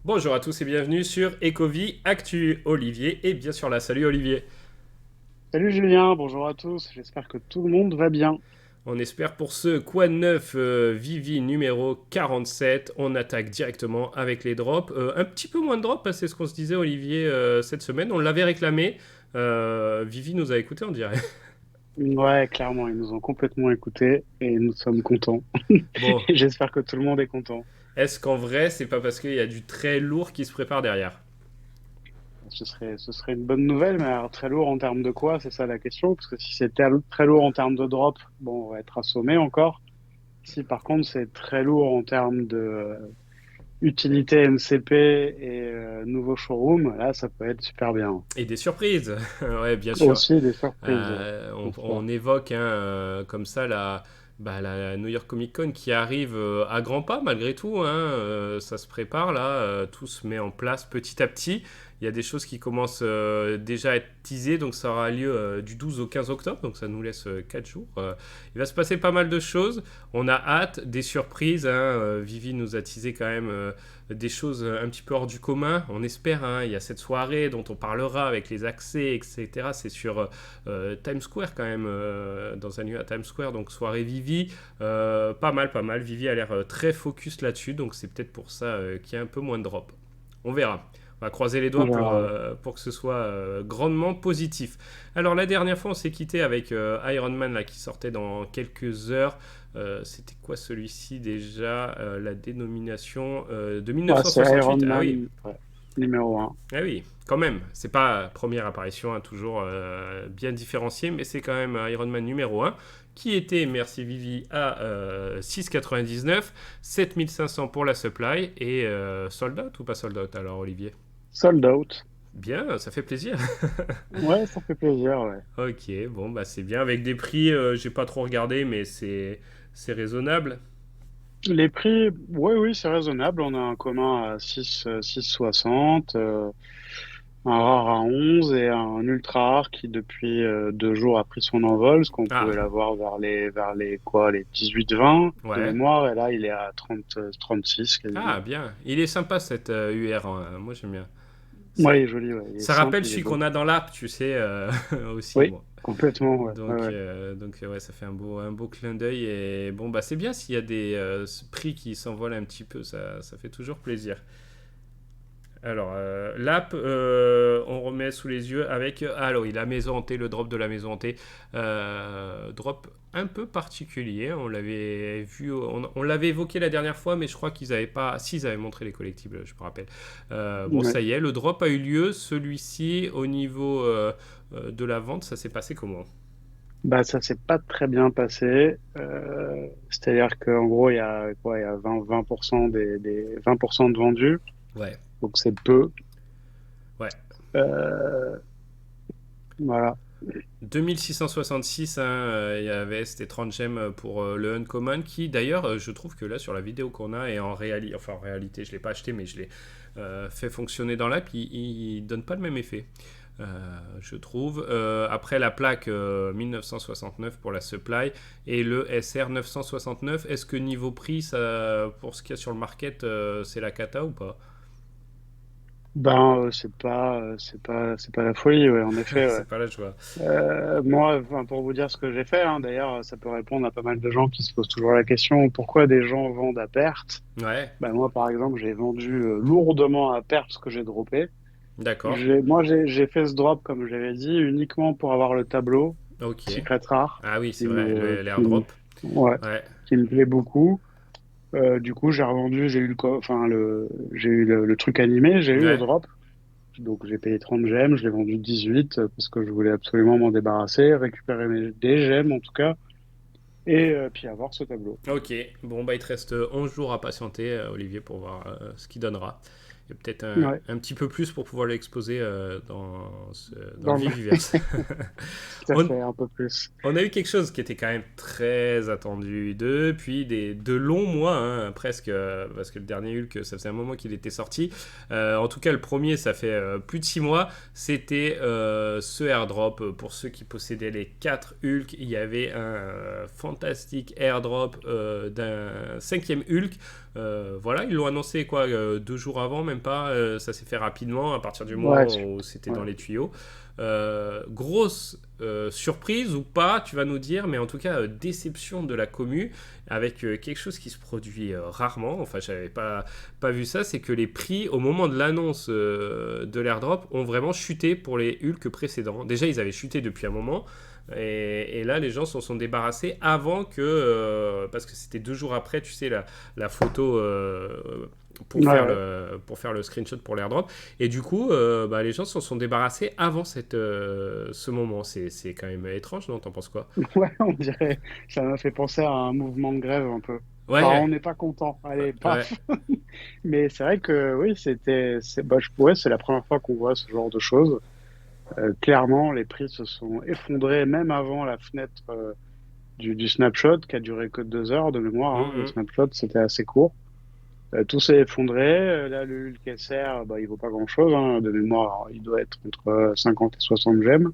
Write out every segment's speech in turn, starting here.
Bonjour à tous et bienvenue sur Ecovie Actu. Olivier et bien sûr là. Salut Olivier. Salut Julien, bonjour à tous, j'espère que tout le monde va bien. On espère pour ce Quad 9 Vivi numéro 47. On attaque directement avec les drops. Un petit peu moins de drops, hein, c'est ce qu'on se disait Olivier cette semaine. On l'avait réclamé. Vivi nous a écouté, on dirait. Ouais, clairement, ils nous ont complètement écoutés et nous sommes contents. Bon, Et j'espère que tout le monde est content. est-ce qu'en vrai c'est pas parce qu'il y a du très lourd qui se prépare derrière? Ce serait une bonne nouvelle, mais alors très lourd en termes de quoi, c'est ça la question, parce que si c'est très lourd en termes de drop, bon, on va être assommé encore. Si par contre c'est très lourd en termes de utilité MCP et nouveau showroom, là ça peut être super bien. Et des surprises, ouais, bien sûr. Aussi des surprises, ouais, On, bien sûr. on évoque hein, comme ça la New York Comic Con qui arrive à grands pas malgré tout. Hein, ça se prépare là, tout se met en place petit à petit. Il y a des choses qui commencent déjà à être teasées, donc ça aura lieu du 12 au 15 octobre, donc ça nous laisse 4 jours. Il va se passer pas mal de choses. On a hâte, des surprises. Hein, Vivi nous a teasé quand même des choses un petit peu hors du commun. On espère. Hein, il y a cette soirée dont on parlera avec les accès, etc. C'est sur Times Square quand même, dans un lieu à Times Square, donc soirée Vivi. Pas mal, pas mal. Vivi a l'air très focus là-dessus, donc c'est peut-être pour ça qu'il y a un peu moins de drop. On verra. On va croiser les On doigts verra, ouais. pour que ce soit grandement positif. Alors la dernière fois, on s'est quitté avec Iron Man là, qui sortait dans quelques heures. C'était quoi celui-ci déjà la dénomination de Ouais, c'est Iron 1968. Ah oui, Man, ouais, numéro un. ah oui, quand même. C'est pas première apparition, hein, toujours bien différencié, mais c'est quand même Iron Man numéro un qui était, merci Vivi, à 6,99, 7500 pour la supply et sold out ou pas sold out alors Olivier? Sold out. Bien, ça fait plaisir. Ouais, ça fait plaisir, ouais. Ok, bon bah c'est bien avec des prix, j'ai pas trop regardé, mais c'est raisonnable. Les prix, oui, oui, c'est raisonnable. On a un commun à 6,60, un rare à 11 et un ultra rare qui, depuis 2 jours, a pris son envol, parce qu'on pouvait Ah, l'avoir vers les quoi, les 18-20 de ouais. mémoire, et là, il est à 30, 36 Ah, quasiment. bien. Il est sympa cette UR, hein. Moi j'aime bien. Ça, Ouais, il est joli, ouais. Il est ça rappelle simple, il est celui beau. qu'on a dans l'app, tu sais, aussi, Oui, moi. complètement, ouais. Ouais, Donc, ouais. ouais, ça fait un beau clin d'œil. Et bon, bah, c'est bien s'il y a des prix qui s'envolent un petit peu, ça fait toujours plaisir. Alors, l'app, on remet sous les yeux avec. Alors, oui, la maison hantée, le drop de la maison hantée. Drop un peu particulier. On l'avait vu, on l'avait évoqué la dernière fois, mais je crois qu'ils n'avaient pas. Si, ils avaient montré les collectibles, je me rappelle. Bon, Ouais. ça y est, le drop a eu lieu. Celui-ci, au niveau de la vente, ça s'est passé comment? Bah, ça s'est pas très bien passé. C'est-à-dire qu'en gros, il y a quoi, il y a 20% des 20% de vendus, Ouais, donc c'est peu. ouais. Euh, voilà. 2666, hein, il y avait c'était 30 gemmes pour le Uncommon qui d'ailleurs je trouve que là sur la vidéo qu'on a et en réalité je l'ai pas acheté mais je l'ai fait fonctionner dans l'app, il donne pas le même effet. Euh, je trouve. Après la plaque 1969 pour la supply et le SR 969, est-ce que niveau prix, ça, pour ce qu'il y a sur le market, c'est la cata ou pas? Ben, c'est pas la folie, ouais, en effet, ouais. C'est pas la joie. Moi, enfin, pour vous dire ce que j'ai fait, hein, d'ailleurs, ça peut répondre à pas mal de gens qui se posent toujours la question, pourquoi des gens vendent à perte? Ouais, Ben, moi, par exemple, j'ai vendu lourdement à perte ce que j'ai droppé. d'accord. Moi, j'ai fait ce drop, comme je l'avais dit, uniquement pour avoir le tableau Ok. Secret Rare, Ah oui, c'est qui vrai, me, l'airdrop. ouais, Ouais. qui me plaît beaucoup. Du coup, j'ai revendu, j'ai eu le truc animé, j'ai eu le Ouais. drop. Donc, j'ai payé 30 gemmes, je l'ai vendu 18 parce que je voulais absolument m'en débarrasser, récupérer des gemmes en tout cas, et puis avoir ce tableau. Ok. Bon, bah, il te reste 11 jours à patienter, Olivier, pour voir ce qu'il donnera. Et peut-être Ouais, un petit peu plus pour pouvoir l'exposer dans le dans le... Viviverse. tout à On, fait, un peu plus. On a eu quelque chose qui était quand même très attendu depuis de longs mois, hein, presque, parce que le dernier Hulk, ça faisait un moment qu'il était sorti. En tout cas, le premier, ça fait plus de 6 mois. C'était ce airdrop. Pour ceux qui possédaient les 4 Hulk, il y avait un fantastique airdrop d'un cinquième Hulk. Voilà, ils l'ont annoncé quoi, 2 jours avant, même même pas. Ça s'est fait rapidement à partir du Ouais, moment où c'était ouais. dans les tuyaux. Grosse surprise ou pas, tu vas nous dire, mais en tout cas, déception de la commu avec quelque chose qui se produit rarement. Enfin, j'avais pas vu ça. C'est que les prix, au moment de l'annonce de l'airdrop, ont vraiment chuté pour les Hulk précédents. Déjà, ils avaient chuté depuis un moment. Et là, les gens s'en sont débarrassés avant que. Parce que c'était 2 jours après, tu sais, la photo Ouais, ouais. pour faire le screenshot pour l'airdrop. Et du coup, bah, les gens s'en sont débarrassés avant ce moment. C'est quand même étrange, non? T'en penses quoi? Ouais, on dirait, ça m'a fait penser à un mouvement de grève un peu. Enfin, Ouais, on n'est pas content. Allez, ouais. paf. Mais c'est vrai que oui, c'est la première fois qu'on voit ce genre de choses. Clairement, les prix se sont effondrés même avant la fenêtre du snapshot qui a duré que 2 heures de mémoire. Hein. Le Mhm. snapshot, c'était assez court. Tout s'est effondré. Là, le Hulk SR, bah, il vaut pas grand-chose. Hein. De mémoire, il doit être entre 50 et 60 gemmes.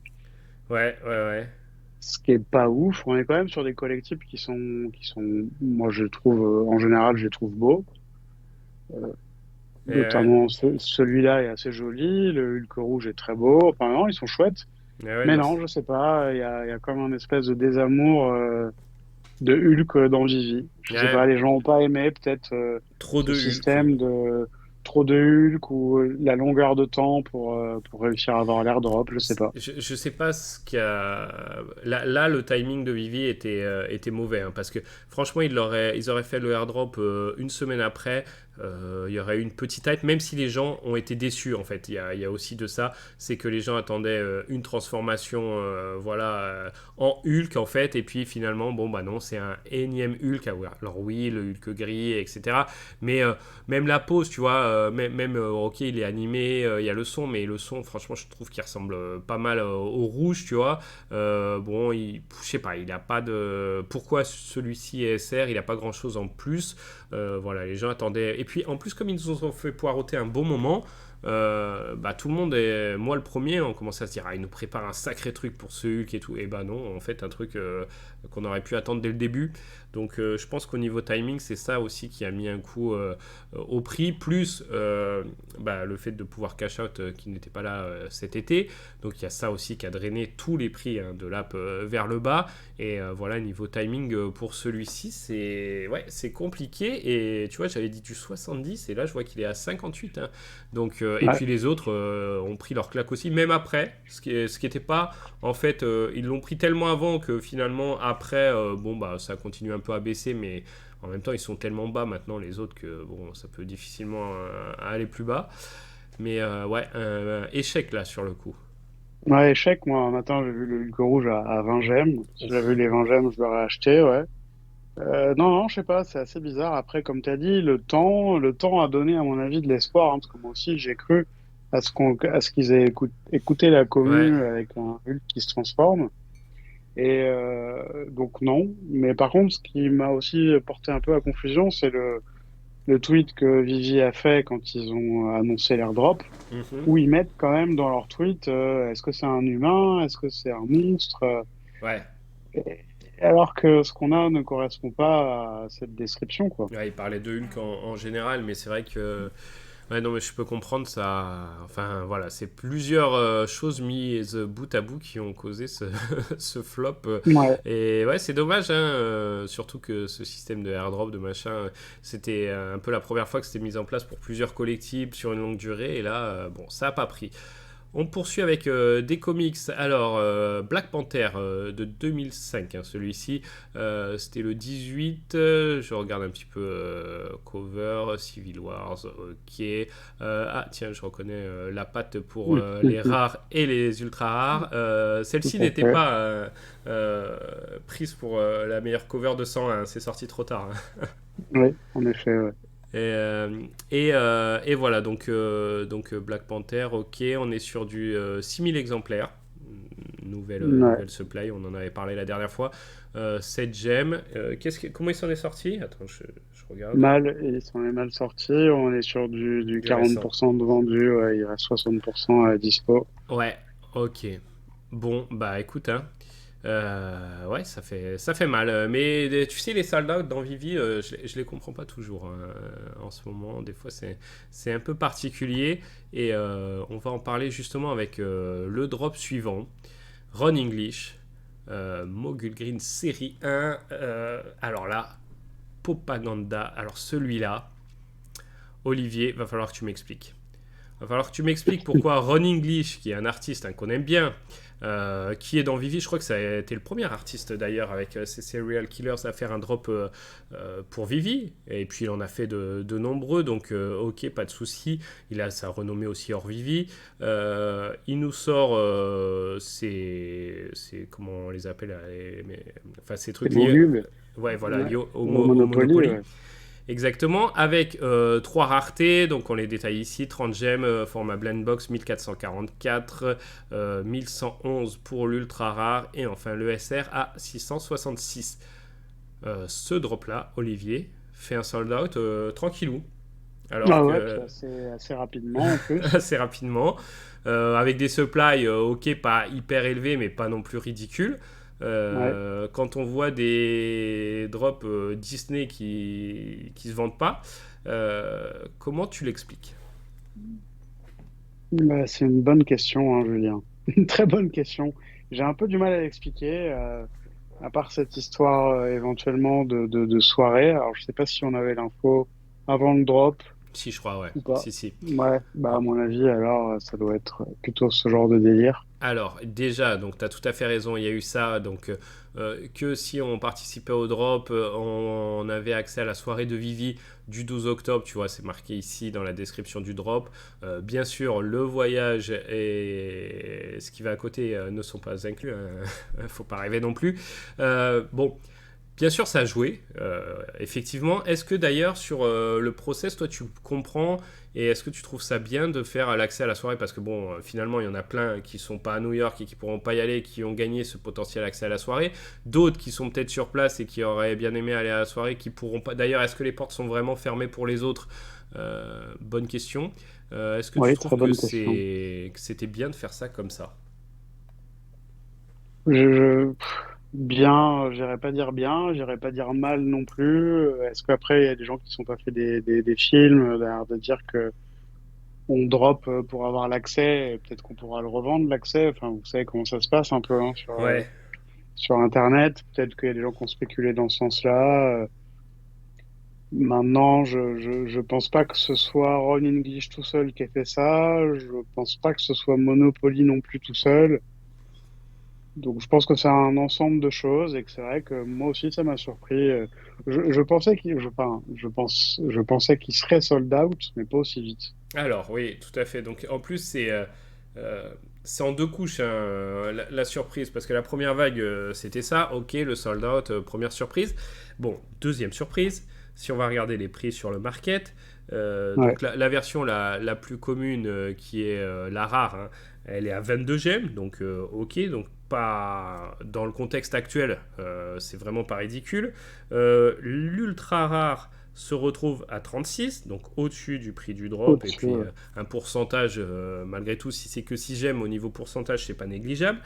Ouais, ouais, ouais. Ce qui est pas ouf. On est quand même sur des collectifs moi, je trouve, en général, je les trouve beaux. Euh, Et ouais, Notamment, celui-là est assez joli. Le Hulk rouge est très beau. Enfin, non, ils sont chouettes. et ouais, Mais non, non, je sais pas. Il y a comme un espèce de désamour, de Hulk dans Vivi. Je sais ouais, pas. Les gens ont pas aimé, peut-être, trop ce de Hulk. système de trop de Hulk ou la longueur de temps pour réussir à avoir l'air drop. Je sais pas. Je sais pas ce qu'il y a. Là, le timing de Vivi était mauvais. Hein, parce que franchement, ils auraient fait le airdrop une semaine après. Il y aurait eu une petite hype, même si les gens ont été déçus en fait. Il y a aussi de ça. C'est que les gens attendaient une transformation voilà, en Hulk en fait. Et puis finalement, bon bah non, c'est un énième Hulk. Alors oui, le Hulk gris, etc. Mais même la pose, tu vois, ok, il est animé, il y a le son, mais le son, franchement, je trouve qu'il ressemble pas mal au rouge, tu vois. Bon, je sais pas, il a pas de. Pourquoi celui-ci est SR, il a pas grand chose en plus. Voilà, les gens attendaient. Et puis, en plus, comme ils nous ont fait poireauter un bon moment, bah, tout le monde, moi le premier, on commençait à se dire, ah, il nous prépare un sacré truc pour ce Hulk et tout. Et bah non, en fait, un truc qu'on aurait pu attendre dès le début. Donc, je pense qu'au niveau timing, c'est ça aussi qui a mis un coup au prix, plus bah, le fait de pouvoir cash out qui n'était pas là cet été. Donc il y a ça aussi qui a drainé tous les prix hein, de l'app vers le bas. Et voilà, niveau timing pour celui-ci, c'est compliqué. Et tu vois, j'avais dit du 70 et là je vois qu'il est à 58. Hein. Donc, et Ouais. puis les autres ont pris leur claque aussi, même après. Ce qui était pas, en fait, ils l'ont pris tellement avant que finalement, après, bon, bah ça continue un peu à baisser, mais en même temps, ils sont tellement bas maintenant, les autres, que bon, ça peut difficilement aller plus bas. Mais ouais, échec là sur le coup. Ouais, échec, moi, un matin, j'ai vu le Hulk rouge à 20 gemmes. Si j'avais eu Ouf. les 20 gemmes, je l'aurais acheté, ouais. Non, non, je sais pas, c'est assez bizarre. Après, comme tu as dit, le temps a donné, à mon avis, de l'espoir, hein, parce que moi aussi, j'ai cru à ce qu'ils aient écouté la Ouais, commu avec un Hulk qui se transforme. Et donc, non. Mais par contre, ce qui m'a aussi porté un peu à confusion, c'est le tweet que Vivi a fait quand ils ont annoncé l'airdrop, mhm. où ils mettent quand même dans leur tweet, est-ce que c'est un humain? Est-ce que c'est un monstre? Ouais. Alors que ce qu'on a ne correspond pas à cette description, quoi. Ouais, il parlait de Hulk en général, mais c'est vrai que. Ouais, non, mais je peux comprendre ça. Enfin, voilà, c'est plusieurs choses mises bout à bout qui ont causé ce flop. Ouais. Et ouais, c'est dommage, hein, surtout que ce système de airdrop, de machin, c'était un peu la première fois que c'était mis en place pour plusieurs collectifs sur une longue durée. Et là, bon, ça n'a pas pris. On poursuit avec des comics. Alors, Black Panther de 2005, hein, celui-ci, c'était le 18. Je regarde un petit peu cover, Civil Wars, ok. Ah, tiens, je reconnais la patte pour les rares et les ultra rares. Tout Celle-ci à n'était fait. pas prise pour la meilleure cover de 101, c'est sorti trop tard. Hein. Oui, en effet, ouais. Et voilà, donc Black Panther, ok, on est sur du 6000 exemplaires. Ouais. Nouvelle supply, on en avait parlé la dernière fois. 7 gemmes. Comment il s'en est sorti? Attends, je regarde. Mal, ils sont les mal sortis. On est sur du Du récent. 40% de vendu. Ouais, il reste 60% à dispo. Ouais, ok. Bon, bah écoute, hein. Ouais, ça fait mal. Mais tu sais, les sold out dans Vivi, je les comprends pas toujours hein, en ce moment. Des fois, c'est un peu particulier. Et on va en parler justement avec le drop suivant, Ron English, Mogul Green série 1. Alors là, Propaganda. Alors celui-là, Olivier, va falloir que tu m'expliques. Va falloir que tu m'expliques pourquoi Ron English, qui est un artiste hein, qu'on aime bien, qui est dans Vivi, je crois que ça a été le premier artiste d'ailleurs avec ces Serial Killers à faire un drop pour Vivi, et puis il en a fait de nombreux, donc ok, pas de souci, il a sa renommée aussi hors Vivi. Il nous sort comment on les appelle, enfin ces C'est trucs liés, Mogul, ouais voilà, ouais. liés Au au Monopoly, Monopoly. ouais. Exactement, avec trois raretés, donc on les détaille ici, 30 gemmes, format blend box 1444, 1111 pour l'ultra rare, et enfin le SR à 666. Ce drop-là, Olivier, fait un sold out tranquillou, alors Ah ouais, puis que assez rapidement en plus. assez rapidement, avec des supplies, ok, pas hyper élevés, mais pas non plus ridicules. Ouais. Quand on voit des drops Disney qui se vendent pas, comment tu l'expliques? Bah, c'est une bonne question, hein, Julien. Une très bonne question. J'ai un peu du mal à l'expliquer, à part cette histoire éventuellement de soirée. Alors, je sais pas si on avait l'info avant le drop Si, je crois, ouais. ou pas. Si, si. Ouais, bah Euh, à mon avis, alors ça doit être plutôt ce genre de délire. Alors, déjà, donc tu as tout à fait raison, il y a eu ça. Donc, que si on participait au drop, on avait accès à la soirée de Vivi du 12 octobre, tu vois, c'est marqué ici dans la description du drop. Bien sûr, le voyage et ce qui va à côté ne sont pas inclus, hein. Faut pas rêver non plus. Bon, bien sûr, ça a joué, effectivement. Est-ce que d'ailleurs, sur le process, toi, tu comprends et est-ce que tu trouves ça bien de faire l'accès à la soirée? Parce que, bon, finalement, il y en a plein qui sont pas à New York et qui pourront pas y aller, qui ont gagné ce potentiel accès à la soirée. D'autres qui sont peut-être sur place et qui auraient bien aimé aller à la soirée, qui pourront pas. D'ailleurs, est-ce que les portes sont vraiment fermées pour les autres? Bonne question. Est-ce que tu Oui, trouves très bonne question. que c'était bien de faire ça comme ça? Bien, j'irais pas dire bien, j'irais pas dire mal non plus. Est-ce qu'après, il y a des gens qui sont pas fait des films, d'ailleurs, de dire que on drop pour avoir l'accès, et peut-être qu'on pourra le revendre, l'accès. Enfin, vous savez comment ça se passe un peu hein, Ouais. sur Internet. Peut-être qu'il y a des gens qui ont spéculé dans ce sens-là. Maintenant, je pense pas que ce soit Ron English tout seul qui ait fait ça. Je pense pas que ce soit Monopoly non plus tout seul. Donc, je pense que c'est un ensemble de choses et que c'est vrai que moi aussi, ça m'a surpris. Je pensais je pensais qu'il serait sold out, mais pas aussi vite. Alors, oui, tout à fait. Donc, en plus, euh, c'est en deux couches hein, la surprise, parce que la première vague, c'était ça, ok, le sold out, première surprise. Bon, deuxième surprise, si on va regarder les prix sur le market, Ouais, donc la version la plus commune, qui est la rare, hein, elle est à 22 gemmes, donc ok, donc pas dans le contexte actuel, c'est vraiment pas ridicule. L'ultra rare se retrouve à 36, donc au-dessus du prix du drop, et au-dessus. puis Ouais. un pourcentage, malgré tout, si c'est que 6 gemmes au niveau pourcentage, c'est pas négligeable.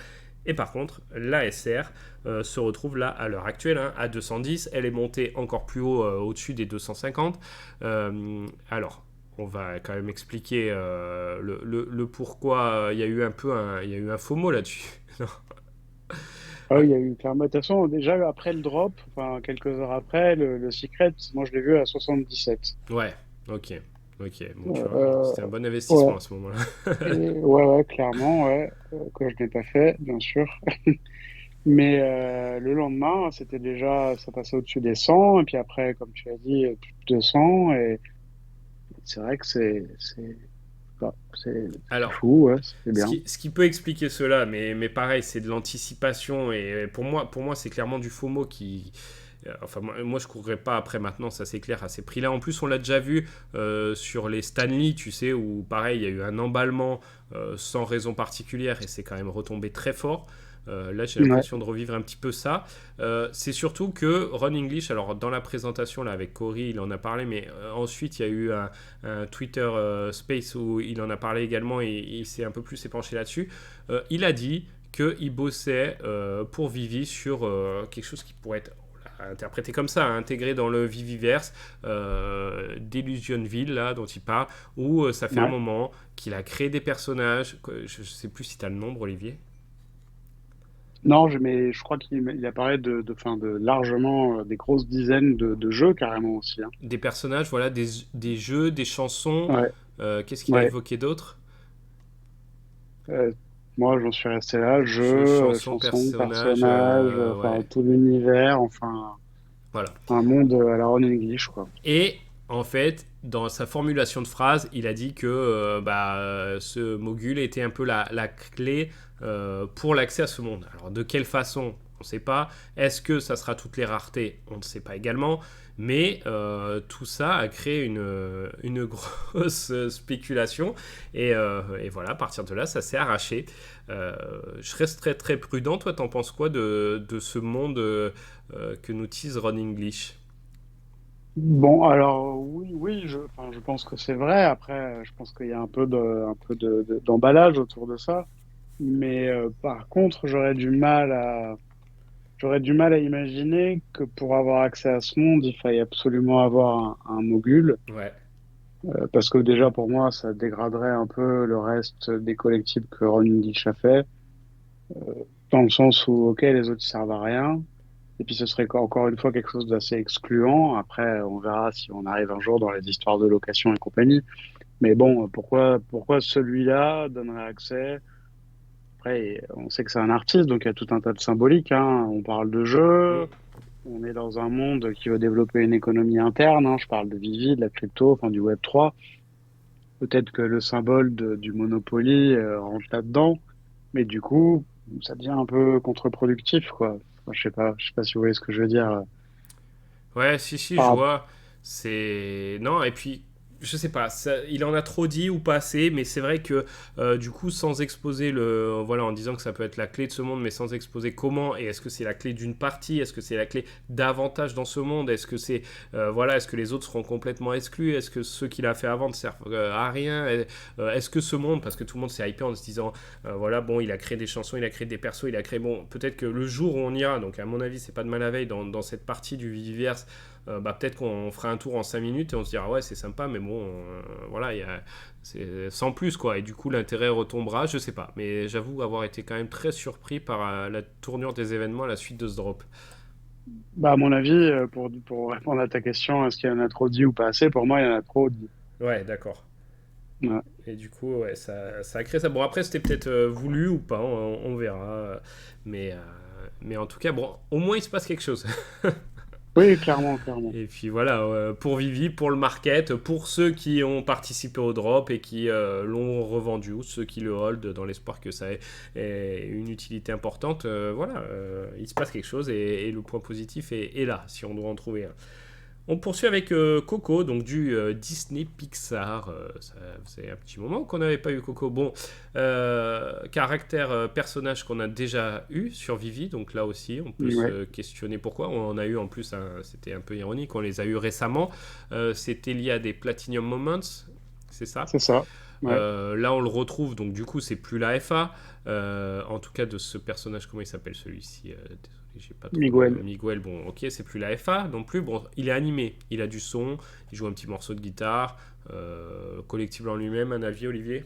Et par contre, l'ASR se retrouve là à l'heure actuelle hein, à 210, elle est montée encore plus haut au-dessus des 250. Alors, on va quand même expliquer le pourquoi il y a eu il y a eu un faux mot là-dessus. Non. Ah Ouais, oui, il y a eu clairement. De toute façon, déjà après le drop, enfin quelques heures après, le Secret, moi je l'ai vu à 77. ouais, ok. Ok, bon, tu vois, Euh, c'était un bon investissement ouais, à ce moment-là. ouais, clairement, ouais, que je n'ai pas fait, bien sûr. Mais le lendemain, c'était déjà, ça passait au-dessus des 100, et puis après, comme tu as dit, plus de 200, et c'est vrai que c'est Alors, fou, ouais, c'est bien. ce qui peut expliquer cela, mais pareil, c'est de l'anticipation. Et pour moi c'est clairement du FOMO qui. Enfin, moi, je courrais pas après maintenant, ça c'est clair, à ces prix-là. En plus, on l'a déjà vu sur les Stanley, tu sais, où pareil, il y a eu un emballement sans raison particulière et c'est quand même retombé très fort. Là, j'ai Ouais, l'impression de revivre un petit peu ça. C'est surtout que Ron English, alors dans la présentation là avec Cory, il en a parlé, mais ensuite il y a eu un Twitter Space où il en a parlé également et il s'est un peu plus épanché là-dessus. Il a dit qu'il bossait pour Vivi sur quelque chose qui pourrait être interprété comme ça, intégré dans le Viviverse d'Illusionville, là, dont il parle, où ça fait un Ouais. moment qu'il a créé des personnages. Je ne sais plus si tu as le nombre, Olivier. Non, mais je crois qu'il a parlé enfin, de largement des grosses dizaines de jeux carrément aussi, hein. Des personnages, voilà, des jeux, des chansons. Ouais, Qu'est-ce qu'il a ouais. évoqué d'autre? Euh, Moi, j'en suis resté là. Jeux, Jeux, chansons, chansons, personnages, personnages, ouais, enfin tout l'univers, enfin voilà. un monde à la Ron English, quoi. Et en fait, dans sa formulation de phrase, il a dit que ce mogul était un peu la clé pour l'accès à ce monde. Alors de quelle façon? On ne sait pas. Est-ce que ça sera toutes les raretés? On ne sait pas également. Mais tout ça a créé une grosse spéculation. Et voilà, à partir de là, ça s'est arraché. Je reste très très prudent. Toi, t'en penses quoi de ce monde que nous tease Ron English? Bon, alors oui, oui, enfin, je pense que c'est vrai. Après, je pense qu'il y a d'emballage autour de ça. Mais par contre, j'aurais du mal à imaginer que pour avoir accès à ce monde, il faille absolument avoir un mogul. Ouais. Parce que déjà, pour moi, ça dégraderait un peu le reste des collectifs que Ron Gilch a fait, dans le sens où, ok, les autres, ils servent à rien. Et puis, ce serait encore une fois quelque chose d'assez excluant. Après, on verra si on arrive un jour dans les histoires de location et compagnie. Mais bon, pourquoi celui-là donnerait accès? Après, on sait que c'est un artiste, donc il y a tout un tas de symboliques, hein. On parle de Mm. jeu. On est dans un monde qui veut développer une économie interne, hein. Je parle de Vivi, de la crypto, enfin du Web3. Peut-être que le symbole du Monopoly rentre là-dedans, mais du coup, ça devient un peu contre-productif, quoi. Enfin, je sais pas si vous voyez ce que je veux dire. Ouais, si, je Par- vois. C'est. Non, et puis, je sais pas, il en a trop dit ou pas assez, mais c'est vrai que du coup, sans exposer le. Voilà, en disant que ça peut être la clé de ce monde, mais sans exposer comment, et est-ce que c'est la clé d'une partie, est-ce que c'est la clé davantage dans ce monde, est-ce que c'est. Voilà, est-ce que les autres seront complètement exclus, est-ce que ceux qu'il a fait avant ne servent à rien, est-ce que ce monde, parce que tout le monde s'est hypé en se disant, voilà, bon, il a créé des chansons, il a créé des persos, il a créé. Bon, peut-être que le jour où on ira, donc à mon avis, c'est pas demain la veille, dans cette partie du Viviverse, peut-être qu'on fera un tour en 5 minutes et on se dira ouais c'est sympa mais bon voilà c'est sans plus quoi et du coup l'intérêt retombera je sais pas mais j'avoue avoir été quand même très surpris par la tournure des événements à la suite de ce drop. Bah, à mon avis, pour répondre à ta question, est-ce qu'il y en a trop dit ou pas assez? Pour moi, il y en a trop dit. Ouais d'accord. Ouais. Et du coup ouais ça a créé ça bon après c'était peut-être voulu ou pas on verra mais mais en tout cas bon au moins il se passe quelque chose. Oui, clairement, clairement. Et puis voilà, pour Vivi, pour le market, pour ceux qui ont participé au drop et qui l'ont revendu, ou ceux qui le hold dans l'espoir que ça ait une utilité importante, voilà, il se passe quelque chose et le point positif est là, si on doit en trouver un. On poursuit avec Coco, donc du Disney Pixar. Ça faisait un petit moment qu'on n'avait pas eu Coco. Bon, caractère, personnage qu'on a déjà eu sur Vivi, donc là aussi, on peut Ouais, se questionner pourquoi. On en a eu en plus, c'était un peu ironique, on les a eu récemment. C'était lié à des Platinum Moments, c'est ça. c'est ça. Ouais. Là, on le retrouve, donc du coup, c'est plus la FA. En tout cas, de ce personnage, comment il s'appelle celui-ci désolé, j'ai pas trop Miguel. Miguel, bon, ok, c'est plus la FA non plus. Bon, il est animé, il a du son, il joue un petit morceau de guitare. Collectible en lui-même, un avis, Olivier?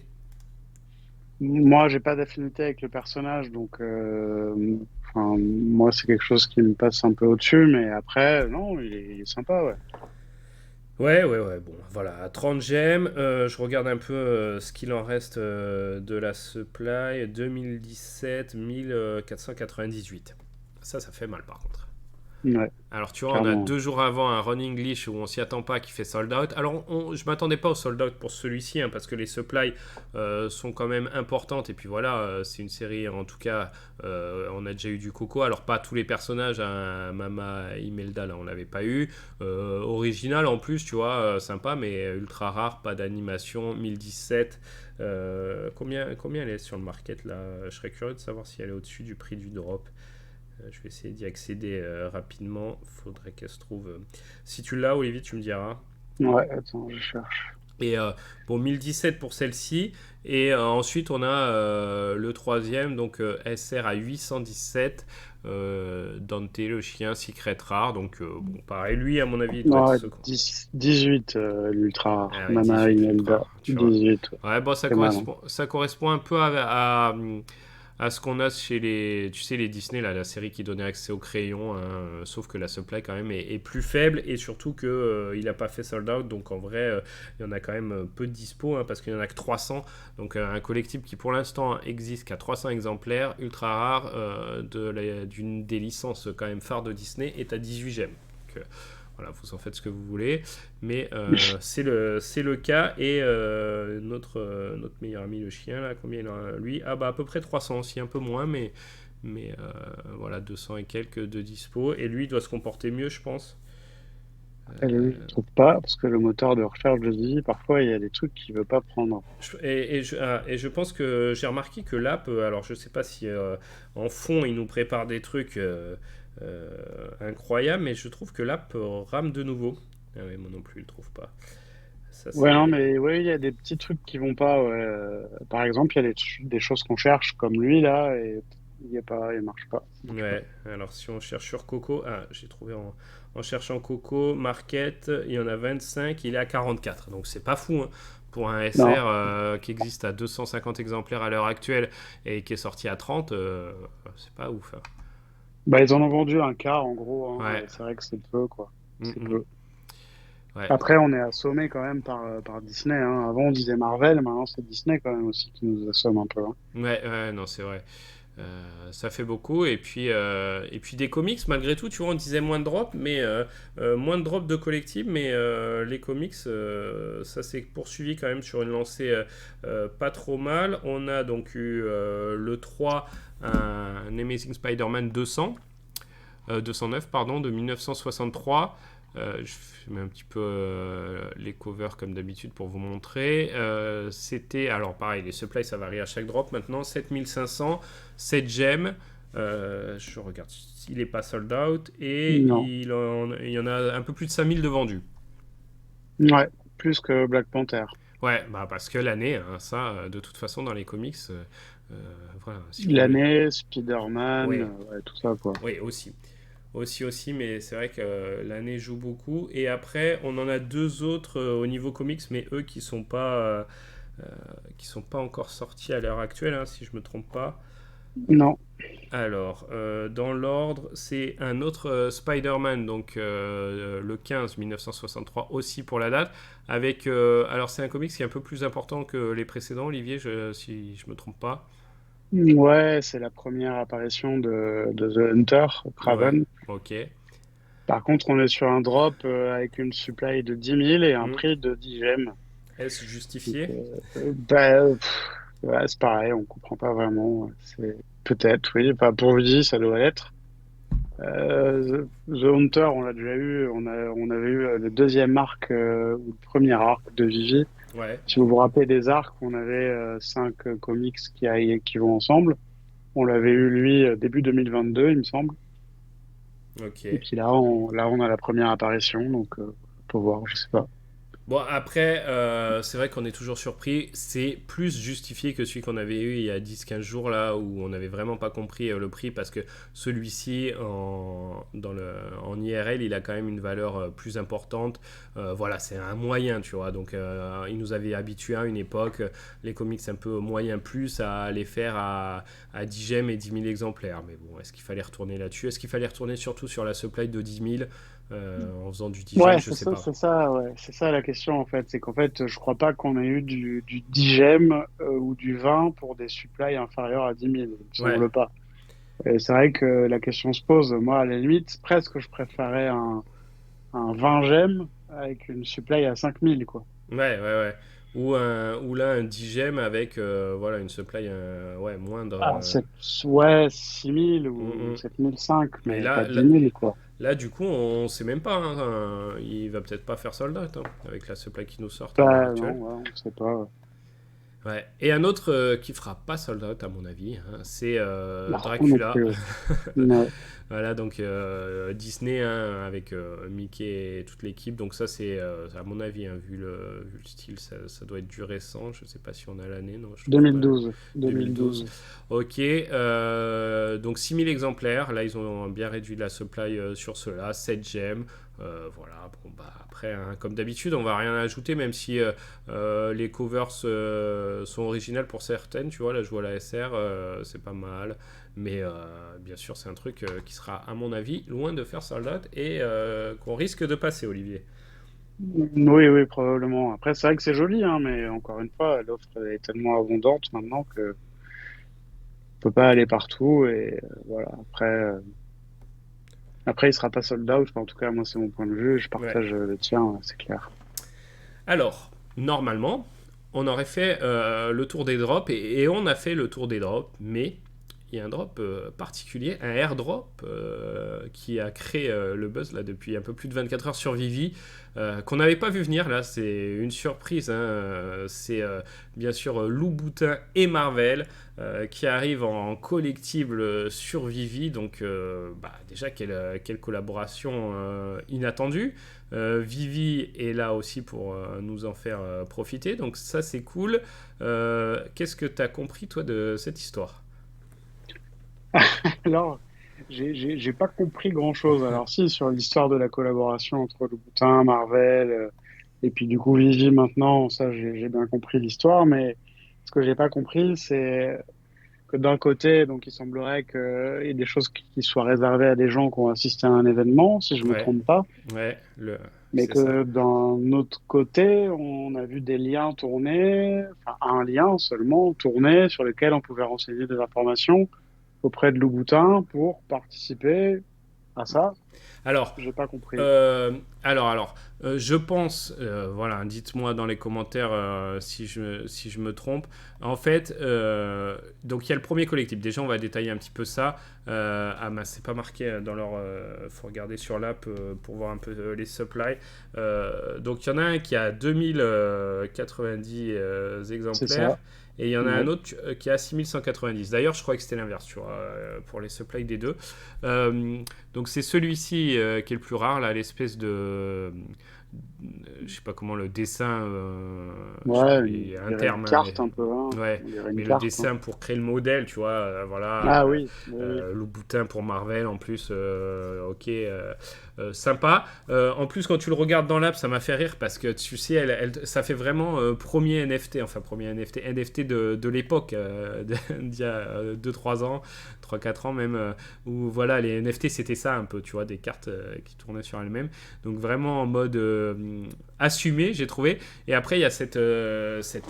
Moi, j'ai pas d'affinité avec le personnage, donc enfin, moi, c'est quelque chose qui me passe un peu au-dessus, mais après, non, il est sympa, ouais. Ouais, bon, voilà, 30 gemmes. Je regarde un peu ce qu'il en reste de la supply. 2017, 1498. Ça fait mal par contre. Ouais, Alors tu vois, on a clairement. 2 jours avant un Run English où on s'y attend pas qui fait sold out. Alors je m'attendais pas au sold out pour celui-ci hein, parce que les supplies sont quand même importantes et puis voilà, c'est une série en tout cas, on a déjà eu du Coco. Alors pas tous les personnages, hein, Mama Imelda là on l'avait pas eu. Original en plus, tu vois, sympa mais ultra rare, pas d'animation, 1017. Combien elle est sur le market là? Je serais curieux de savoir si elle est au-dessus du prix du drop. Je vais essayer d'y accéder rapidement. Faudrait qu'elle se trouve. Si tu l'as, Olivier, tu me diras. Ouais, attends, je cherche. Et bon, 1017 pour celle-ci. Et ensuite, on a le troisième, donc SR à 817. Dante, le chien, secret rare. Donc, bon, pareil, lui, à mon avis, il doit être Non, second. 18, l'ultra rare. Ah ouais, Mana 18 ultra Imelda, rare, tu vois. 18, ouais. Ouais, bon, C'est malin. ça correspond un peu à ce qu'on a chez les, tu sais, les Disney, là, la série qui donnait accès au crayon, hein, sauf que la supply quand même est plus faible et surtout que il n'a pas fait sold out, donc en vrai, il y en a quand même peu de dispo, hein, parce qu'il n'y en a que 300, donc un collectible qui pour l'instant existe qu'à 300 exemplaires, ultra rare, d'une des licences quand même phares de Disney, est à 18 gemmes. Donc, voilà, vous en faites ce que vous voulez, mais c'est le cas. Et notre meilleur ami, le chien, là, combien il en a lui? Ah, bah à peu près 300 aussi, un peu moins, mais voilà, 200 et quelques de dispo. Et lui doit se comporter mieux, je pense. Je trouve pas, parce que le moteur de recherche de Didi, parfois, il y a des trucs qu'il veut pas prendre. Et je pense que j'ai remarqué que l'app, alors je sais pas si en fond il nous prépare des trucs incroyables, mais je trouve que l'app rame de nouveau. Ah oui, moi non plus, je le trouve pas. Ça Ouais, non, c'est. mais ouais, il y a des petits trucs qui vont pas. Ouais. Par exemple, il y a des choses qu'on cherche, comme lui, là, et il y a pas, il marche pas. Ça marche pas. Ouais, alors si on cherche sur Coco, ah, j'ai trouvé en cherchant Coco, Market, il y en a 25, il est à 44. Donc c'est pas fou, hein, pour un Non. SR qui existe à 250 exemplaires à l'heure actuelle et qui est sorti à 30, c'est pas ouf, hein. Bah, ils en ont vendu un quart, en gros, hein, Ouais, et c'est vrai que c'est peu, quoi. mm, C'est mm. peu. Ouais, Après, on est assommé quand même par Disney, hein. Avant, on disait Marvel, maintenant, c'est Disney quand même aussi qui nous assomme un peu, hein. ouais, ouais, non, c'est vrai. Ça fait beaucoup. Et puis des comics, malgré tout, tu vois, on disait moins de drop, mais moins de drop de collectibles, mais les comics, ça s'est poursuivi quand même sur une lancée pas trop mal. On a donc eu le 3, un Amazing Spider-Man 200, 209, pardon, de 1963. Je mets un petit peu les covers comme d'habitude pour vous montrer. C'était, alors pareil, les supplies ça varie à chaque drop maintenant, 7500, 7 gemmes. Je regarde, il n'est pas sold out et Non. il y en a un peu plus de 5000 de vendus. Ouais, plus que Black Panther. Ouais, bah parce que l'année, hein, ça, de toute façon, dans les comics, euh, voilà, si vous voulez. L'année, Spider-Man, Oui, ouais, tout ça, quoi. oui, aussi. Aussi, mais c'est vrai que l'année joue beaucoup. Et après, on en a deux autres au niveau comics, mais eux qui sont pas encore sortis à l'heure actuelle, hein, si je me trompe pas. Non. Alors, dans l'ordre, c'est un autre Spider-Man, donc le 15 1963 aussi pour la date, avec, alors c'est un comics qui est un peu plus important que les précédents, Olivier, si je me trompe pas. Ouais, c'est la première apparition de The Hunter, Ouais, Kraven. ok. Par contre, on est sur un drop avec une supply de 10 000 et un Hmm. prix de 10 gemmes. Est-ce Donc, justifié? ouais, c'est pareil, on comprend pas vraiment. C'est peut-être, oui. Enfin, pour Vigie, ça doit l'être. The Hunter, on l'a déjà eu. On avait eu le deuxième arc ou le premier arc de Vigie. Ouais, Si vous vous rappelez des arcs, on avait cinq comics qui vont ensemble. On l'avait eu lui début 2022, il me semble. Et ok. puis là, on a la première apparition, donc faut voir, je sais pas. Bon, après, c'est vrai qu'on est toujours surpris. C'est plus justifié que celui qu'on avait eu il y a 10 15 jours, là, où on n'avait vraiment pas compris le prix, parce que celui-ci, en IRL, il a quand même une valeur plus importante. Voilà, c'est un moyen, tu vois. Donc, il nous avait habitués à une époque, les comics un peu moyen plus, à les faire à 10 gemmes et 10 000 exemplaires. Mais bon, est-ce qu'il fallait retourner là-dessus? Est-ce qu'il fallait retourner surtout sur la supply de 10 000 en faisant du 10 gemmes? Ouais, Je sais pas. c'est ça, ouais. C'est ça la question en fait. C'est qu'en fait, je crois pas qu'on ait eu du 10 gemmes ou du 20 pour des supplies inférieurs à 10 000. Il me Ouais. semble pas. Et c'est vrai que la question se pose. Moi, à la limite, presque, je préférais un 20 gemmes avec une supply à 5 000 quoi. Ouais. Ou là, un 10 gemmes avec voilà, une supply ouais, moindre. Ah, ouais, 6 000 Mm, ou mm. 7 500, Mais mais pas 10 000 quoi. là, du coup, on sait même pas, hein, il va peut-être pas faire sold out, hein, avec la supply qui nous sort à l'heure Bah non, actuelle. ouais, on sait pas. Ouais. Ouais. Et un autre qui fera pas sold out à mon avis, hein, c'est Non, non Dracula. plus. Ouais. Ouais. Voilà, donc Disney hein, avec Mickey et toute l'équipe. Donc ça, c'est à mon avis, hein, vu le style, ça doit être du récent. Je sais pas si on a l'année, non, je trouve pas. 2012. 2012. 2012. Ok, donc 6000 exemplaires. Là, ils ont bien réduit la supply sur cela. 7 gemmes. Voilà, bon, bah, après, hein, comme d'habitude, on va rien ajouter, même si les covers sont originales pour certaines. Tu vois, là, je vois la SR, c'est pas mal. Mais bien sûr, c'est un truc qui sera, à mon avis, loin de faire sold out et qu'on risque de passer, Olivier. Oui, oui, probablement. Après, c'est vrai que c'est joli, hein, mais encore une fois, l'offre est tellement abondante maintenant que on peut pas aller partout. Et voilà. Après, il sera pas sold out. Enfin, en tout cas, moi, c'est mon point de vue. Je Ouais. partage le tien, c'est clair. Alors, normalement, on aurait fait le tour des drops et on a fait le tour des drops, mais il y a un drop particulier, un airdrop qui a créé le buzz là depuis un peu plus de 24 heures sur Vivi, qu'on n'avait pas vu venir là, c'est une surprise, hein, c'est bien sûr Lou Boutin et Marvel qui arrivent en collectible sur Vivi, donc bah, déjà quelle collaboration inattendue. Vivi est là aussi pour nous en faire profiter, donc ça c'est cool. Qu'est-ce que tu as compris toi de cette histoire? Alors, j'ai pas compris grand-chose. Alors, si, sur l'histoire de la collaboration entre Louboutin, Marvel, et puis du coup Vivi maintenant, ça, j'ai bien compris l'histoire. Mais ce que j'ai pas compris, c'est que d'un côté, donc, il semblerait qu'il y ait des choses qui soient réservées à des gens qui ont assisté à un événement, si je me Ouais, trompe pas. ouais, Mais c'est ça. que d'un autre côté, on a vu des liens tourner, enfin, un lien seulement tourner sur lequel on pouvait renseigner des informations auprès de Louboutin pour participer à ça. Alors, J'ai pas compris. Euh, je pense, voilà, dites-moi dans les commentaires si je me trompe. En fait, donc il y a le premier collectif. Déjà, on va détailler un petit peu ça. Ah, bah, c'est pas marqué dans leur. Faut regarder sur l'app pour voir un peu les supplies. Donc, il y en a un qui a 2090 C'est exemplaires. ça. Et il y en a un Ouais. autre qui a 6190. D'ailleurs, je crois que c'était l'inverse, tu vois, pour les supplies des deux. Euh, donc c'est celui-ci qui est le plus rare, là, l'espèce de... je sais pas comment le dessin... je sais Ouais, plus, il y a on un dirait une terme, hein, carte un peu, hein. ouais, On dirait une mais le carte, hein. dessin pour créer le modèle, tu vois, voilà, Ah oui, oui, oui. Louboutin pour Marvel en plus, ok, sympa. En plus, quand tu le regardes dans l'app, ça m'a fait rire parce que tu sais, ça fait vraiment premier NFT, enfin premier NFT de l'époque, d'il y a 2-3 ans, 3-4 ans même, où voilà, les NFT c'était ça un peu, tu vois, des cartes qui tournaient sur elles-mêmes. Donc vraiment en mode assumé, j'ai trouvé. Et après, il y a cette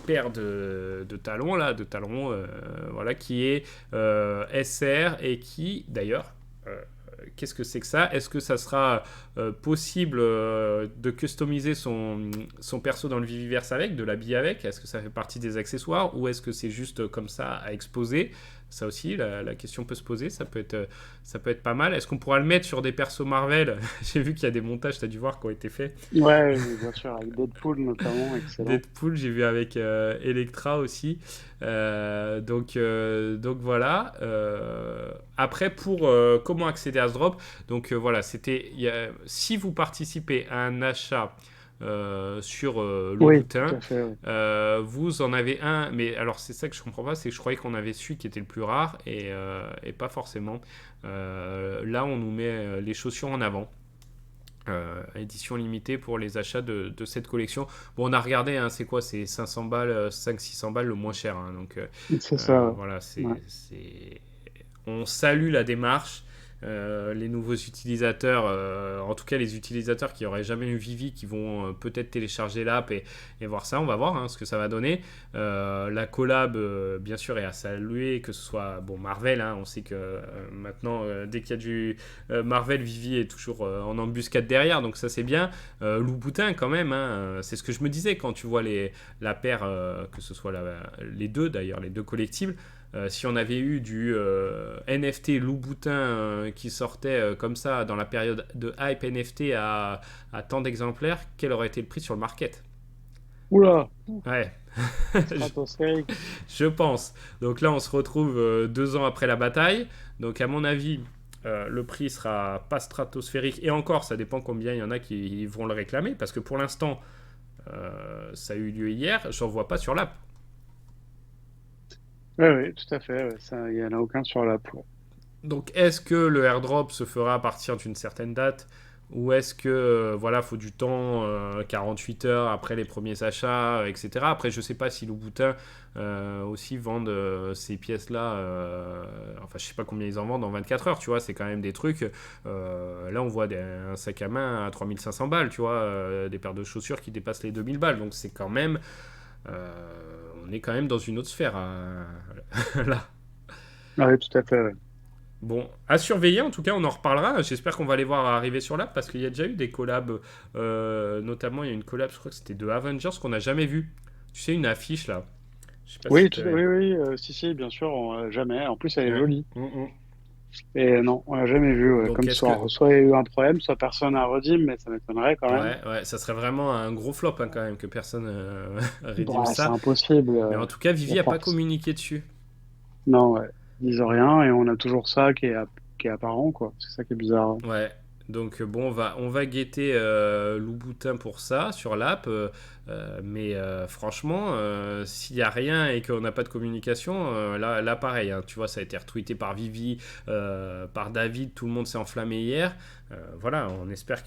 paire de talons là, de talons, voilà, qui est SR et qui, d'ailleurs, qu'est-ce que c'est que ça? Est-ce que ça sera possible de customiser son perso dans le Viviverse avec, de l'habiller avec? Est-ce que ça fait partie des accessoires ou est-ce que c'est juste comme ça à exposer? Ça aussi, la question peut se poser, ça peut être pas mal. Est-ce qu'on pourra le mettre sur des persos Marvel? J'ai vu qu'il y a des montages, tu as dû voir, qui ont été faits. Ouais, oui, bien sûr, avec Deadpool notamment, excellent. Deadpool, j'ai vu avec Electra aussi. Donc voilà. Après, pour comment accéder à ce drop, donc voilà, si vous participez à un achat sur Oui, tout Louboutin, à fait, oui. vous en avez un, mais alors c'est ça que je comprends pas, c'est que je croyais qu'on avait celui qui était le plus rare et pas forcément. Là, on nous met les chaussures en avant. Édition limitée pour les achats de cette collection. Bon, on a regardé, hein, c'est quoi? C'est 500 balles, 500-600 balles le moins cher, hein, donc C'est ça, ouais. voilà, Ouais. on salue la démarche. Les nouveaux utilisateurs, en tout cas les utilisateurs qui n'auraient jamais eu Vivi, qui vont peut-être télécharger l'app et voir ça, on va voir hein, ce que ça va donner. La collab, bien sûr, est à saluer, que ce soit bon, Marvel, hein, on sait que maintenant, dès qu'il y a du Marvel, Vivi est toujours en embuscade derrière, donc ça c'est bien. Louboutin quand même, hein, c'est ce que je me disais quand tu vois la paire, que ce soit les deux d'ailleurs, les deux collectibles. Si on avait eu du NFT Louboutin qui sortait comme ça dans la période de hype NFT à tant d'exemplaires, quel aurait été le prix sur le market? Oula, Ouais, stratosphérique. je pense. Donc là, on se retrouve 2 ans après la bataille. Donc à mon avis, le prix sera pas stratosphérique. Et encore, ça dépend combien il y en a qui vont le réclamer. Parce que pour l'instant, ça a eu lieu hier. J'en vois pas sur l'app. Oui, oui, tout à fait. Ouais, ça, il n'y en a aucun sur la pour. Donc est-ce que le airdrop se fera à partir d'une certaine date ou est-ce que voilà, faut du temps, 48 heures après les premiers achats, etc. Après, je sais pas si Louboutin aussi vendent ces pièces-là. Enfin, je sais pas combien ils en vendent en 24 heures, tu vois. C'est quand même des trucs. Là, on voit un sac à main à 3500 balles, tu vois. Des paires de chaussures qui dépassent les 2000 balles. Donc, c'est quand même. On est quand même dans une autre sphère là. Ah oui, tout à fait. Ouais. Bon, à surveiller, en tout cas, on en reparlera. J'espère qu'on va les voir arriver sur l'app parce qu'il y a déjà eu des collabs. Notamment, il y a une collab, je crois que c'était de Avengers qu'on n'a jamais vu. Tu sais, une affiche là. Je sais pas si Oui, tu oui, avais. oui, si, si, bien sûr, jamais. En plus, elle est Ouais. jolie. Mm, mm. Et non, on l'a jamais vu. Ouais. Donc, Comme est-ce que. soit il y a eu un problème, soit personne n'a redit, mais ça m'étonnerait quand même. Ouais, ouais, ça serait vraiment un gros flop hein, quand même que personne rédime Bah, c'est ça. impossible. Mais en tout cas, La Vivi a pas force. communiqué dessus. Non, ouais. Ils disent rien et on a toujours ça qui est apparent, quoi. C'est ça qui est bizarre. Ouais. Donc bon, on va guetter Louboutin pour ça sur l'app, mais franchement, s'il n'y a rien et qu'on n'a pas de communication, là pareil, hein, tu vois, ça a été retweeté par Vivi, par David, tout le monde s'est enflammé hier. Voilà, on espère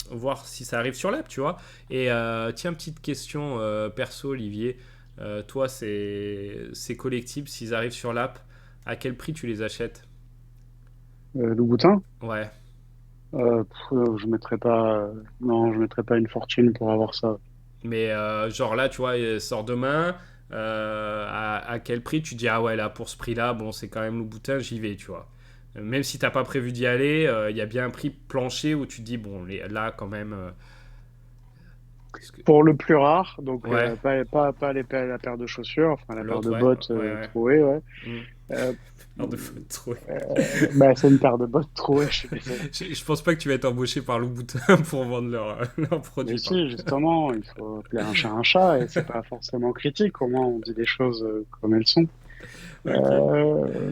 voir si ça arrive sur l'app, tu vois. Et tiens, petite question perso, Olivier. Toi, ces collectibles, s'ils arrivent sur l'app, à quel prix tu les achètes? Louboutin, Ouais. je mettrais pas, non, je mettrais pas une fortune pour avoir ça. Mais genre là, tu vois, il sort demain. À quel prix tu dis, ah ouais, là, pour ce prix-là, bon, c'est quand même le boutin, j'y vais, tu vois. Même si t'as pas prévu d'y aller, il y a bien un prix plancher où tu te dis, bon, là, quand même. Que- Pour le plus rare, donc Ouais, pas la paire de chaussures, enfin la paire l'autre, de ouais, bottes ouais, ouais. trouées, ouais. Hmm. Euh, Peur de faute trop. bah, c'est une paire de bottes trouées, je suis désolé. Je pense pas que tu vas être embauché par Louboutin pour vendre leurs Mais produits, par si, contre. justement, il faut appeler un chat et c'est pas forcément critique. Au moins, on dit les choses comme elles sont. Ok.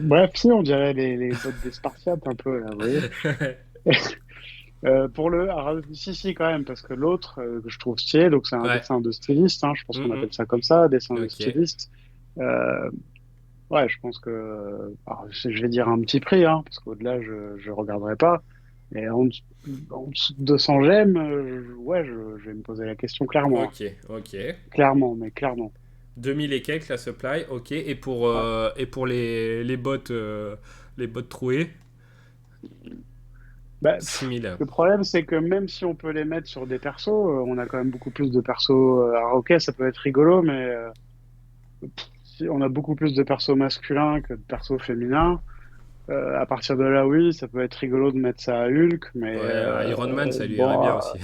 Bref, si, on dirait les bottes des Spartiates un peu, là, vous voyez. Pour alors, si, si, quand même, parce que l'autre que je trouve stylé, donc c'est un Ouais. dessin de styliste, hein, je pense qu'on Hmm, appelle ça comme ça, dessin hmm. de Ok. styliste. Euh, ouais, je pense que, alors, je vais dire un petit prix, hein, parce qu'au-delà, je regarderai pas. Et en dessous de 200 gemmes, ouais, je vais me poser la question clairement, hein. Ok, ok. Clairement, mais clairement. 2000 et quelques la supply, ok. Ouais. Et pour les bottes trouées, Bah, 6000. le problème, c'est que même si on peut les mettre sur des persos, on a quand même beaucoup plus de persos. Alors, ok, ça peut être rigolo, mais on a beaucoup plus de persos masculins que de persos féminins. À partir de là, oui, ça peut être rigolo de mettre ça à Hulk, mais Ouais, Iron Man, ça lui irait bon, bien aussi.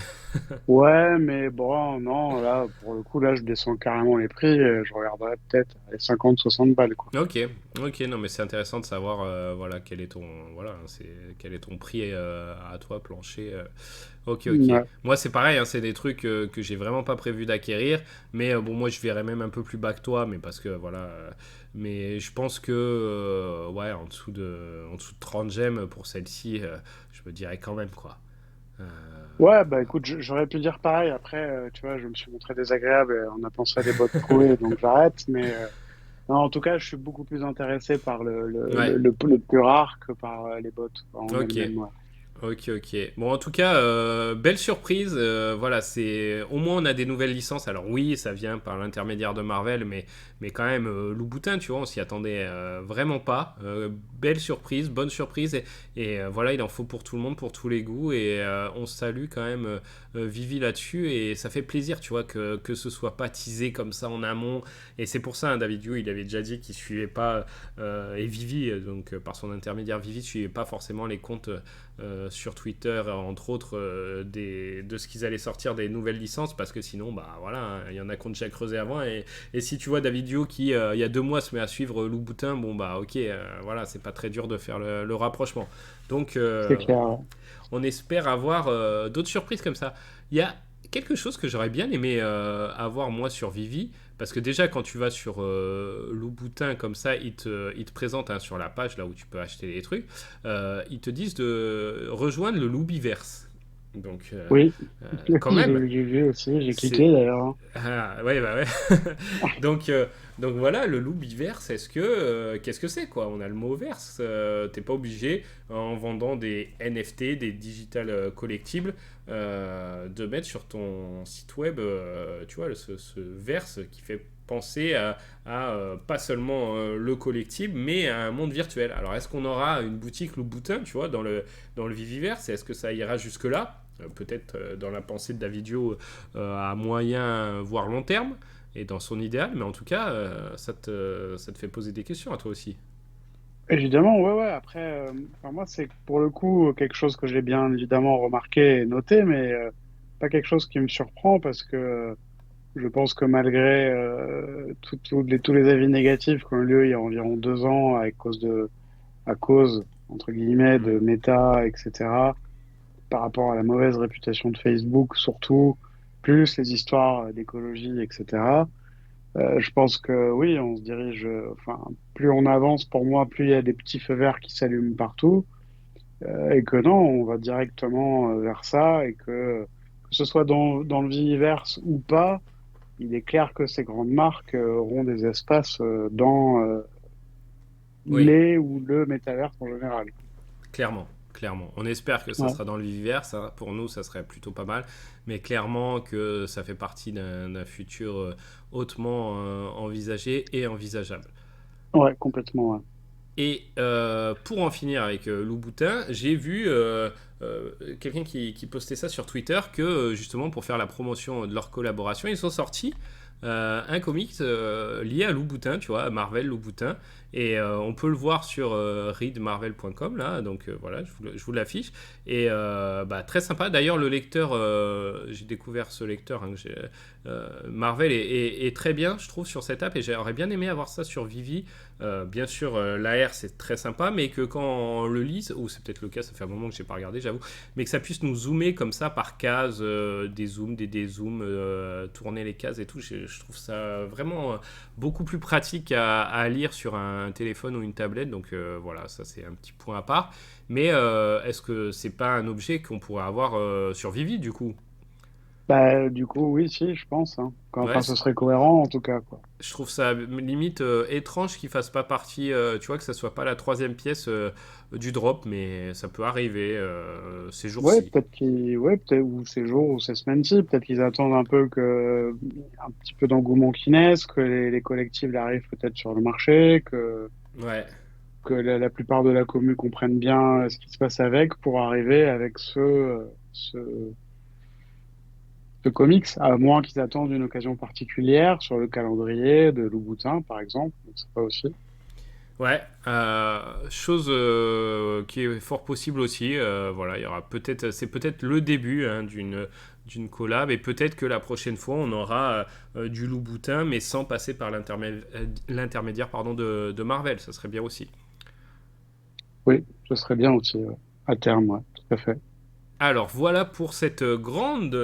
ouais, mais bon, non, là, pour le coup, là, je descends carrément les prix. Je regarderai peut-être les 50, 60 balles, quoi. Ok, ok, non mais c'est intéressant de savoir voilà voilà quel est ton prix à toi plancher. Ok, ok. Ouais. Moi c'est pareil, hein, c'est des trucs que j'ai vraiment pas prévu d'acquérir, mais bon moi je verrais même un peu plus bas que toi, mais parce que voilà, mais je pense que ouais en dessous de 30 gemmes pour celle-ci, je me dirais quand même quoi. Euh, Ouais, bah écoute, j'aurais pu dire pareil. Après, tu vois, je me suis montré désagréable en appelant ça des bottes trouées, donc j'arrête. Mais non, en tout cas, je suis beaucoup plus intéressé par ouais, le plus rare que par les bottes en ok. elles-mêmes. Ouais. Ok, ok. Bon, en tout cas, belle surprise. Voilà, c'est au moins on a des nouvelles licences. Alors oui, ça vient par l'intermédiaire de Marvel, mais quand même, Louboutin, tu vois, on s'y attendait vraiment pas. Belle surprise, bonne surprise, et voilà, il en faut pour tout le monde, pour tous les goûts, et on salue quand même Vivi là-dessus, et ça fait plaisir, tu vois, que ce soit pas teasé comme ça en amont. Et c'est pour ça, hein, David Yu, il avait déjà dit qu'il suivait pas, et Vivi, donc par son intermédiaire, Vivi suivait pas forcément les comptes sur Twitter, entre autres, de ce qu'ils allaient sortir des nouvelles licences, parce que sinon, bah voilà, hein, il y en a qui ont déjà creusé avant. Et si tu vois David Dio qui, il y a 2 mois, se met à suivre Louboutin, bon bah ok, voilà, c'est pas très dur de faire le rapprochement. Donc, C'est clair. Ouais. on espère avoir d'autres surprises comme ça. Il y a quelque chose que j'aurais bien aimé avoir moi sur Vivi, parce que déjà quand tu vas sur Louboutin comme ça, ils te présentent hein, sur la page là où tu peux acheter les trucs, ils te disent de rejoindre le Loubiverse. Donc Oui, quand même, j'ai vu aussi, j'ai c'est cliqué d'ailleurs, hein. ah, ouais, bah ouais. donc, euh, donc voilà, le Loubiverse, qu'est-ce que c'est quoi? On a le mot verse. T'es pas obligé, en vendant des NFT, des digital collectibles, de mettre sur ton site web, tu vois, ce verse qui fait penser à, pas seulement le collectible, mais à un monde virtuel. Alors, est-ce qu'on aura une boutique Louboutin, tu vois, dans le Viviverse? Est-ce que ça ira jusque-là? Peut-être dans la pensée de Davidio à moyen voire long terme et dans son idéal, mais en tout cas, ça te fait poser des questions à toi aussi. Évidemment, ouais, ouais. Après, enfin, moi, c'est pour le coup quelque chose que j'ai bien évidemment remarqué et noté, mais pas quelque chose qui me surprend parce que je pense que malgré tous les avis négatifs qui ont eu lieu il y a environ 2 ans à cause, entre guillemets, Mm. de Meta, etc., par rapport à la mauvaise réputation de Facebook, surtout, plus les histoires d'écologie, etc. Je pense que oui, on se dirige, enfin, plus on avance, pour moi, plus il y a des petits feux verts qui s'allument partout, et que non, on va directement vers ça, et que ce soit dans le Viviverse ou pas, il est clair que ces grandes marques auront des espaces dans Oui, les ou le métaverse en général. clairement. Clairement. On espère que ça Ouais, sera dans l'univers, ça, pour nous, ça serait plutôt pas mal, mais clairement que ça fait partie d'un futur hautement envisagé et envisageable. ouais, complètement. Ouais. Et pour en finir avec Louboutin, j'ai vu quelqu'un qui postait ça sur Twitter que justement pour faire la promotion de leur collaboration, ils ont sorti un comics lié à Louboutin, tu vois, à Marvel Louboutin. Et on peut le voir sur readmarvel.com, là, donc voilà, je vous l'affiche. Et bah, très sympa. D'ailleurs, le lecteur, j'ai découvert ce lecteur, hein, Marvel est très bien, je trouve, sur cette app. Et j'aurais bien aimé avoir ça sur Vivi. Bien sûr, l'AR c'est très sympa, mais que quand on le lise, ou c'est peut-être le cas, ça fait un moment que j'ai pas regardé, j'avoue, mais que ça puisse nous zoomer comme ça par cases, des zooms, des dézooms, tourner les cases et tout, je trouve ça vraiment beaucoup plus pratique à lire sur un téléphone ou une tablette, donc voilà, ça c'est un petit point à part. Mais est-ce que c'est pas un objet qu'on pourrait avoir sur Vivi du coup? Bah, du coup, oui, si, je pense, hein. Ouais, Enfin, ce serait cohérent en tout cas, quoi. je trouve ça limite étrange qu'il fasse pas partie, tu vois, que ça soit pas la troisième pièce du drop, mais ça peut arriver ces Ouais, jours-ci. ouais, peut-être, ou ces jours ou ces semaines-ci, peut-être qu'ils attendent un peu un petit peu d'engouement qui naisse, que les collectibles arrivent peut-être sur le marché, Ouais, que la plupart de la commu comprenne bien ce qui se passe avec pour arriver avec ce comics, à moins qu'ils attendent une occasion particulière sur le calendrier de Louboutin, par exemple, donc c'est pas aussi. ouais, chose qui est fort possible aussi. Voilà, il y aura peut-être, c'est peut-être le début hein, d'une collab et peut-être que la prochaine fois on aura du Louboutin, mais sans passer par l'intermédiaire pardon de Marvel. Ça serait bien aussi. Oui, ce serait bien aussi, ouais. À terme, ouais, tout à fait. Alors voilà pour cette grande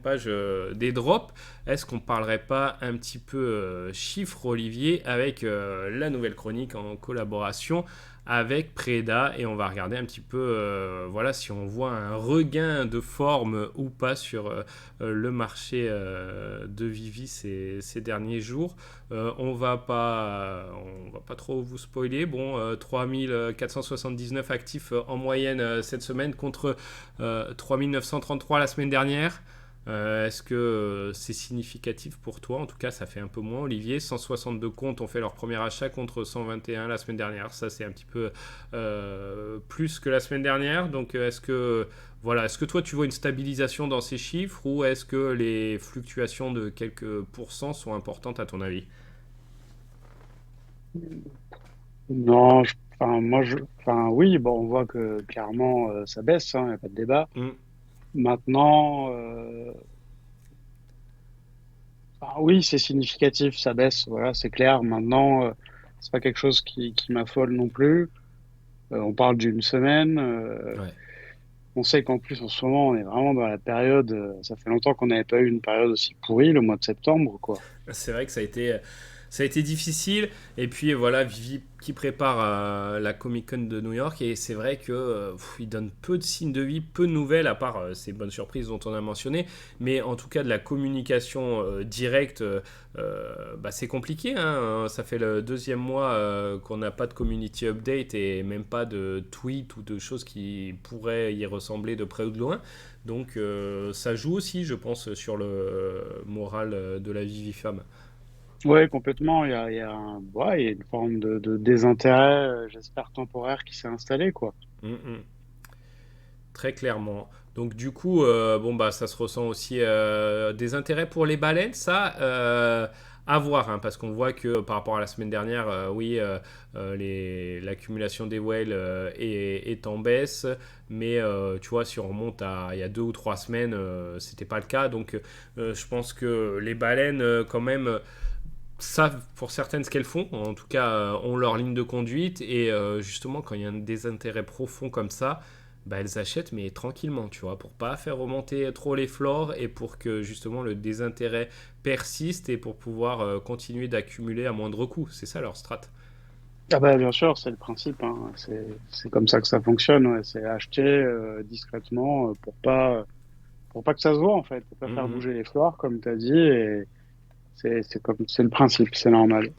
page des drops. Est-ce qu'on parlerait pas un petit peu chiffres, Olivier, avec la nouvelle chronique en collaboration avec Preda et on va regarder un petit peu voilà si on voit un regain de forme ou pas sur le marché de Vivi ces derniers jours. On va pas trop vous spoiler. Bon, 3479 actifs en moyenne cette semaine contre 3933 la semaine dernière. Est-ce que c'est significatif pour toi? En tout cas, ça fait un peu moins, Olivier. 162 comptes ont fait leur premier achat contre 121 la semaine dernière. Ça, c'est un petit peu plus que la semaine dernière. Donc, est-ce que toi, tu vois une stabilisation dans ces chiffres ou est-ce que les fluctuations de quelques pourcents sont importantes à ton avis? Non, enfin, enfin, oui, bon, on voit que clairement ça baisse, il n'y a pas de débat. Mm. Maintenant, enfin, oui, c'est significatif, ça baisse, voilà, c'est clair. Maintenant, c'est pas quelque chose qui m'affole non plus. On parle d'une semaine. Ouais. On sait qu'en plus, en ce moment, on est vraiment dans la période, ça fait longtemps qu'on n'avait pas eu une période aussi pourrie, le mois de septembre, quoi. C'est vrai que ça a été difficile. Et puis voilà, Vivi qui prépare la Comic Con de New York. Et c'est vrai que il donne peu de signes de vie, peu de nouvelles, à part ces bonnes surprises dont on a mentionné. Mais en tout cas, de la communication directe, bah, c'est compliqué, hein. Ça fait le deuxième mois qu'on n'a pas de community update et même pas de tweet ou de choses qui pourraient y ressembler de près ou de loin. Donc ça joue aussi, je pense, sur le moral de la Vivifemme. Ouais, complètement. Il y a une forme de désintérêt, j'espère temporaire, qui s'est installé, quoi. Mm, mm. Très clairement. Donc du coup, bon bah ça se ressent aussi des intérêts pour les baleines, ça à voir, hein, parce qu'on voit que par rapport à la semaine dernière, oui, l'accumulation des whales est en baisse, mais tu vois, si on remonte à il y a 2 ou 3 semaines, c'était pas le cas. Donc je pense que les baleines, quand même, savent pour certaines ce qu'elles font, en tout cas ont leur ligne de conduite, et justement quand il y a un désintérêt profond comme ça, bah, elles achètent mais tranquillement, tu vois, pour pas faire remonter trop les flores et pour que justement le désintérêt persiste et pour pouvoir continuer d'accumuler à moindre coût. C'est ça leur strat. Ah bah, bien sûr, c'est le principe, hein. C'est comme ça que ça fonctionne, ouais. C'est acheter discrètement pour pas que ça se voit, en fait, pour pas faire Mhm. bouger les fleurs, comme tu as dit. Et c'est le principe, c'est normal.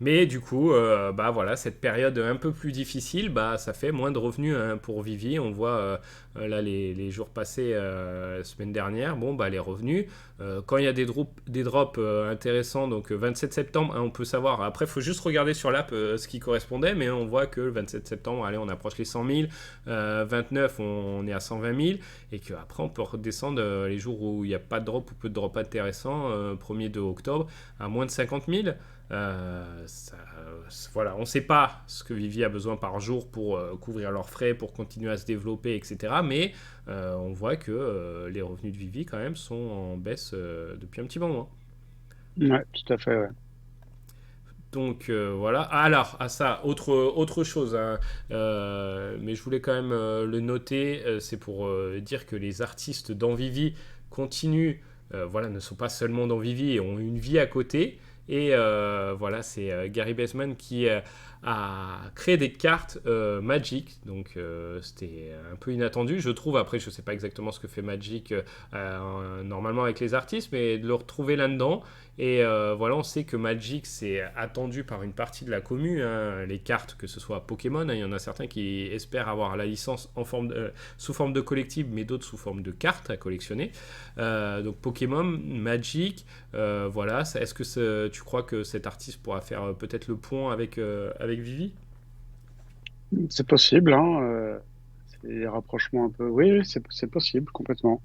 Mais du coup, bah voilà, cette période un peu plus difficile, bah ça fait moins de revenus, hein, pour Vivi. On voit là les jours passés semaine dernière, bon bah les revenus. Quand il y a des drops intéressants, donc 27 septembre, hein, on peut savoir. Après, il faut juste regarder sur l'app ce qui correspondait, mais on voit que le 27 septembre, allez, on approche les 100 000. 29, on est à 120 000, et qu'après on peut redescendre les jours où il n'y a pas de drop ou peu de drop intéressants, 1er de octobre, à moins de 50 000. Voilà, on ne sait pas ce que Vivi a besoin par jour pour couvrir leurs frais, pour continuer à se développer, etc. Mais on voit que les revenus de Vivi, quand même, sont en baisse depuis un petit moment. Ouais, tout à fait, ouais. Donc voilà. Alors, à ça, autre chose, hein, mais je voulais quand même le noter, c'est pour dire que les artistes dans Vivi continuent, voilà, ne sont pas seulement dans Vivi et ont une vie à côté. Et voilà, c'est Gary Baseman qui a créé des cartes Magic. Donc c'était un peu inattendu, je trouve. Après, je ne sais pas exactement ce que fait Magic normalement avec les artistes, mais de le retrouver là-dedans. Et voilà, on sait que Magic, c'est attendu par une partie de la commu, hein, les cartes, que ce soit Pokémon, hein, il y en a certains qui espèrent avoir la licence sous forme de collectible, mais d'autres sous forme de cartes à collectionner. Donc Pokémon, Magic, voilà. Est-ce que tu crois que cet artiste pourra faire peut-être le pont avec Vivi? C'est possible, hein. C'est des rapprochements un peu. Oui, oui, c'est possible, complètement.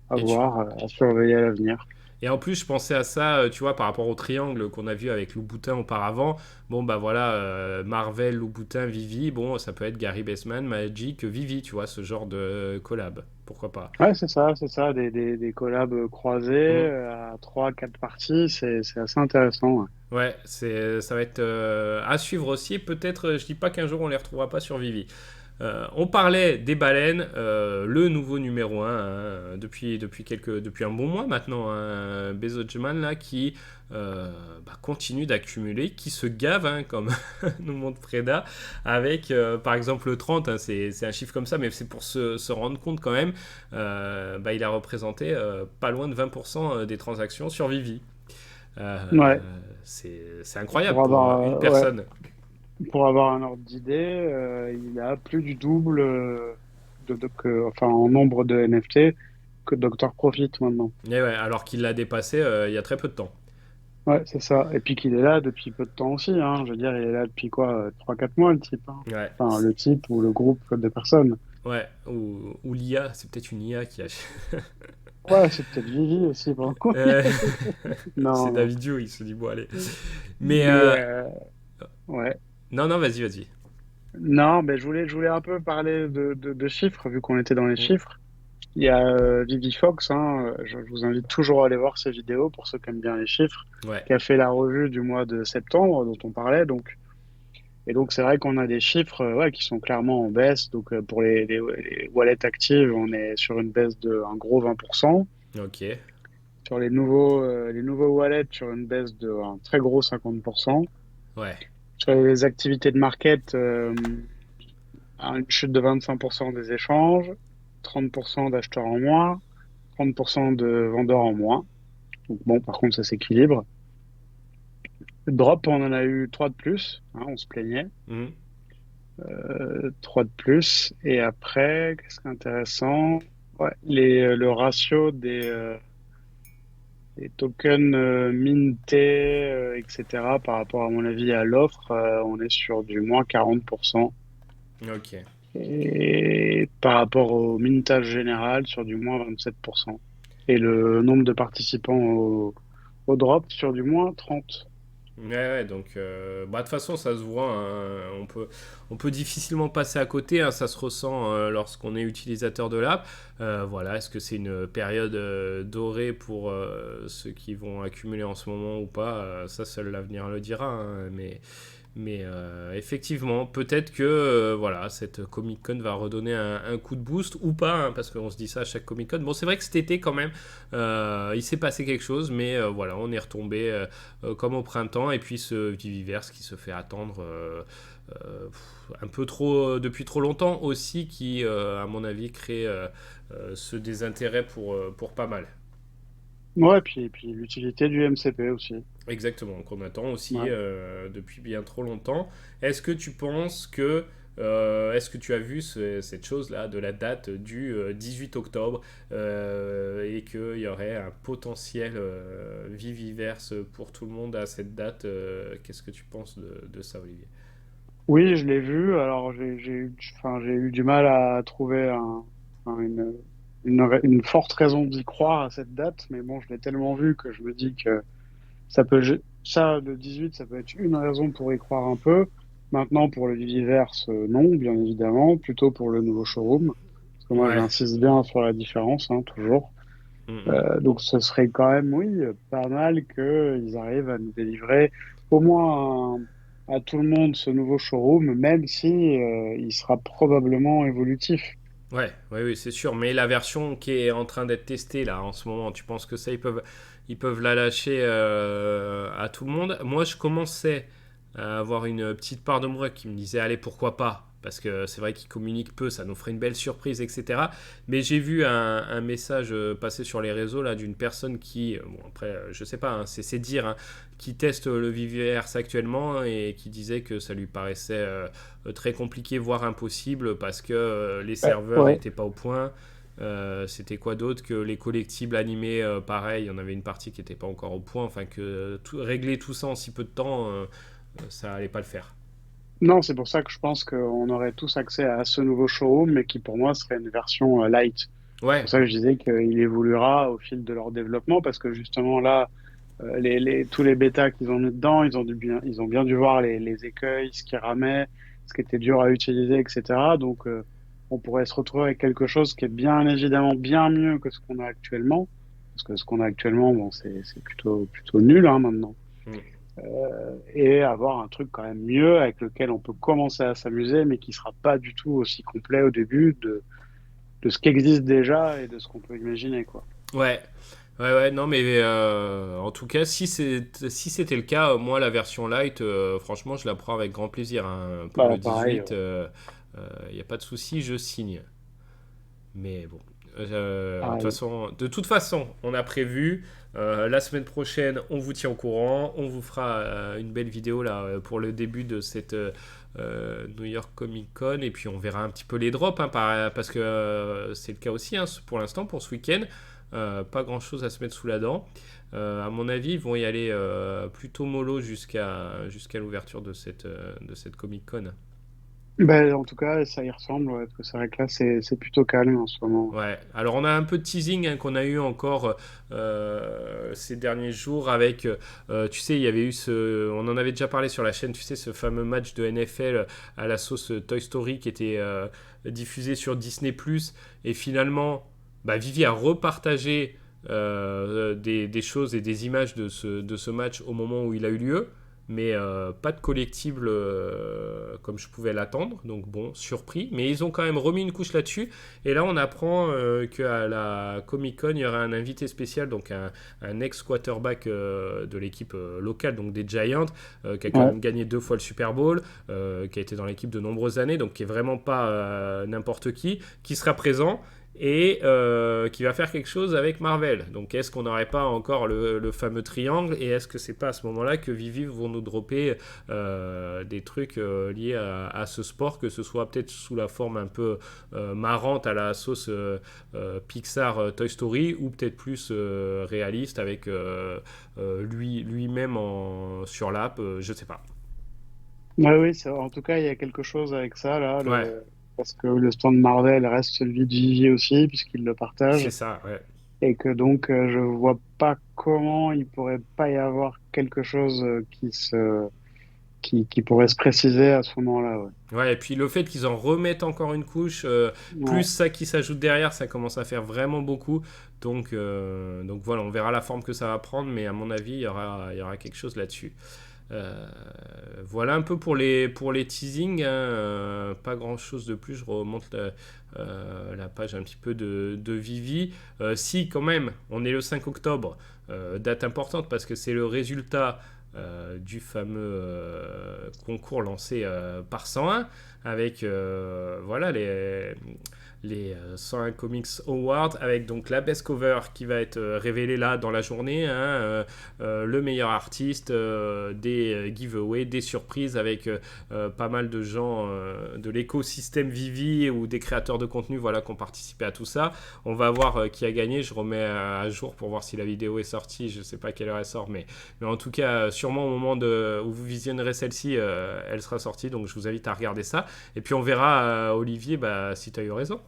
À Et tu, voir, à surveiller à l'avenir. Et en plus, je pensais à ça, tu vois, par rapport au triangle qu'on a vu avec Louboutin auparavant. Bon, bah voilà, Marvel, Louboutin, Vivi, bon, ça peut être Gary Baseman, Magic, Vivi, tu vois, ce genre de collab. Pourquoi pas? Ouais, c'est ça, des collabs croisés Mm. à trois, quatre parties, c'est assez intéressant, ouais. Ouais, ça va être à suivre aussi. Peut-être, je dis pas qu'un jour on les retrouvera pas sur Vivi. On parlait des baleines, le nouveau numéro un, hein, depuis un bon mois maintenant, hein, Bezosman là qui bah, continue d'accumuler, qui se gave, hein, comme nous montre Freda, avec par exemple le 30, hein, c'est un chiffre comme ça, mais c'est pour se rendre compte quand même, bah, il a représenté pas loin de 20% des transactions sur Vivi. Ouais, C'est incroyable pour pour avoir, une ouais, personne. pour avoir un ordre d'idée, il a plus du double enfin, en nombre de NFT que Dr. Profit maintenant. Et ouais, alors qu'il l'a dépassé il y a très peu de temps. Ouais, c'est ça. Et puis qu'il est là depuis peu de temps aussi, hein. Je veux dire, il est là depuis quoi, 3-4 mois, le type, hein. Ouais, Enfin, le type ou le groupe de personnes. ouais, ou l'IA, c'est peut-être une IA qui a. Ouais, c'est peut-être Vivi aussi, pour le coup. Euh, c'est Non, non. David Dio, il se dit bon, allez. Mais Mais, ouais. non, non, vas-y, vas-y. Non, mais je voulais un peu parler de chiffres, vu qu'on était dans les Mm. chiffres. Il y a Vivi Fox, hein, je vous invite toujours à aller voir ses vidéos pour ceux qui aiment bien les chiffres, Ouais. qui a fait la revue du mois de septembre dont on parlait. Donc, Et donc, c'est vrai qu'on a des chiffres ouais, qui sont clairement en baisse. Donc, pour les wallets actives, on est sur une baisse de un gros 20%. Ok. Sur les nouveaux wallets, sur une baisse de un très gros 50%. Ouais. Sur les activités de market, une chute de 25% des échanges, 30% d'acheteurs en moins, 30% de vendeurs en moins. Donc bon, par contre, ça s'équilibre. Drop, on en a eu 3 de plus, hein, on se plaignait. Mhm. 3 de plus. Et après, qu'est-ce qui est intéressant? Ouais, le ratio des tokens mintés, etc., par rapport, à mon avis, à l'offre, on est sur du moins 40%. Ok. Et par rapport au mintage général, sur du moins 27%. Et le nombre de participants au drop, sur du moins 30. Ouais, ouais, donc bah, de toute façon ça se voit, hein. On peut difficilement passer à côté, hein, ça se ressent lorsqu'on est utilisateur de l'app. Voilà, est-ce que c'est une période dorée pour ceux qui vont accumuler en ce moment ou pas? Ça, seul l'avenir le dira, hein, mais effectivement, peut-être que voilà, cette Comic Con va redonner un coup de boost ou pas, hein, parce qu'on se dit ça à chaque Comic Con. Bon, c'est vrai que cet été, quand même, il s'est passé quelque chose, mais voilà, on est retombé comme au printemps. Et puis ce Viviverse qui se fait attendre un peu trop depuis trop longtemps aussi, qui, à mon avis, crée ce désintérêt pour pas mal. Ouais, puis l'utilité du MCP aussi. Exactement, qu'on attend aussi Ouais. depuis bien trop longtemps. Est-ce que tu penses que, est-ce que tu as vu cette chose-là de la date du 18 octobre et qu'il y aurait un potentiel Viviverse pour tout le monde à cette date? Qu'est-ce que tu penses de ça, Olivier? Oui, je l'ai vu. Alors, enfin, j'ai eu du mal à trouver une forte raison d'y croire à cette date. Mais bon, je l'ai tellement vu que je me dis que ça, le 18, ça peut être une raison pour y croire un peu. Maintenant, pour le Viviverse, non, bien évidemment. Plutôt pour le nouveau showroom. Parce que moi, Ouais. j'insiste bien sur la différence, hein, toujours. Mhm. Donc, ce serait quand même, oui, pas mal qu'ils arrivent à nous délivrer au moins à tout le monde ce nouveau showroom, même si il sera probablement évolutif. Ouais, ouais, oui, c'est sûr. Mais la version qui est en train d'être testée là en ce moment, tu penses que ça, ils peuvent la lâcher à tout le monde? Moi, je commençais à avoir une petite part de moi qui me disait, allez, pourquoi pas? Parce que c'est vrai qu'ils communiquent peu, ça nous ferait une belle surprise, etc. Mais j'ai vu un message passer sur les réseaux là d'une personne qui, bon après, je sais pas, hein, c'est dire, hein, qui teste le VVRC actuellement et qui disait que ça lui paraissait très compliqué, voire impossible, parce que les serveurs Ouais. n'étaient pas au point. C'était quoi d'autre que les collectibles animés, pareil, il y en avait une partie qui n'était pas encore au point, enfin que régler tout ça en si peu de temps, ça allait pas le faire. Non, c'est pour ça que je pense qu'on aurait tous accès à ce nouveau showroom, mais qui pour moi serait une version light. C'est Ouais, pour ça que je disais qu'il évoluera au fil de leur développement, parce que justement là, tous les bêtas qu'ils ont mis dedans, ils ont bien dû voir les écueils, ce qui ramait, ce qui était dur à utiliser, etc. Donc, on pourrait se retrouver avec quelque chose qui est bien évidemment bien mieux que ce qu'on a actuellement. Parce que ce qu'on a actuellement, bon, c'est plutôt nul, hein, maintenant. mm, Et avoir un truc quand même mieux avec lequel on peut commencer à s'amuser, mais qui sera pas du tout aussi complet au début de ce qui existe déjà et de ce qu'on peut imaginer, quoi. ouais. Ouais, ouais, non, mais en tout cas, si c'était le cas, moi, la version light, franchement, je la prends avec grand plaisir, hein. Pour Bah, le pareil. 18, il n'y a pas de souci, je signe. Mais bon, Pareil. de toute façon, on a prévu. La semaine prochaine, on vous tient au courant. On vous fera une belle vidéo là pour le début de cette New York Comic Con. Et puis on verra un petit peu les drops, hein, parce que c'est le cas aussi, hein, pour l'instant, pour ce week-end. Pas grand chose à se mettre sous la dent. À mon avis, ils vont y aller plutôt mollo jusqu'à l'ouverture de cette Comic Con. Ben, en tout cas, ça y ressemble, ouais, parce que c'est vrai que là, c'est plutôt calme en ce moment. Ouais, alors on a un peu de teasing, hein, qu'on a eu encore ces derniers jours avec, tu sais, il y avait eu on en avait déjà parlé sur la chaîne, tu sais, ce fameux match de NFL à la sauce Toy Story qui était diffusé sur Disney+, et finalement, bah, Vivi a repartagé des choses et des images de ce match au moment où il a eu lieu. mais pas de collectible comme je pouvais l'attendre. Donc bon, surpris. Mais ils ont quand même remis une couche là-dessus. Et là, on apprend qu'à la Comic Con, il y aura un invité spécial, donc un ex-quarterback de l'équipe locale, donc des Giants, qui a quand Ouais. même gagné 2 fois le Super Bowl, qui a été dans l'équipe de nombreuses années, donc qui est vraiment pas n'importe qui sera présent et qui va faire quelque chose avec Marvel. Donc est-ce qu'on n'aurait pas encore le fameux triangle, et est-ce que c'est pas à ce moment-là que Vivi vont nous dropper des trucs liés à ce sport, que ce soit peut-être sous la forme un peu marrante à la sauce Pixar Toy Story, ou peut-être plus réaliste avec lui-même sur l'app, je sais pas. Ouais, oui, en tout cas, il y a quelque chose avec ça, là, Ouais, parce que le stand Marvel reste celui de Vivi aussi, puisqu'il le c'est partage, ça, ouais. et que donc, je vois pas comment il pourrait pas y avoir quelque chose qui pourrait se préciser à ce moment-là, ouais. Ouais, et puis le fait qu'ils en remettent encore une couche, plus Ouais. ça qui s'ajoute derrière, ça commence à faire vraiment beaucoup. Donc voilà, on verra la forme que ça va prendre, mais à mon avis, il y aura quelque chose là-dessus. Euh, voilà un peu pour les teasings, hein, pas grand chose de plus. Je remonte la page un petit peu de Vivi. Si, quand même, on est le 5 octobre, date importante parce que c'est le résultat du fameux concours lancé par 101, avec voilà les 101 Comics Awards, avec donc la best cover qui va être révélée là dans la journée, hein, le meilleur artiste, des giveaways, des surprises avec pas mal de gens de l'écosystème Vivi ou des créateurs de contenu, voilà, qui ont participé à tout ça. On va voir qui a gagné. Je remets à jour pour voir si la vidéo est sortie. Je sais pas à quelle heure elle sort, mais en tout cas, sûrement au moment où vous visionnerez celle-ci, elle sera sortie. Donc je vous invite à regarder ça. Et puis on verra, Olivier, bah, si tu as eu raison.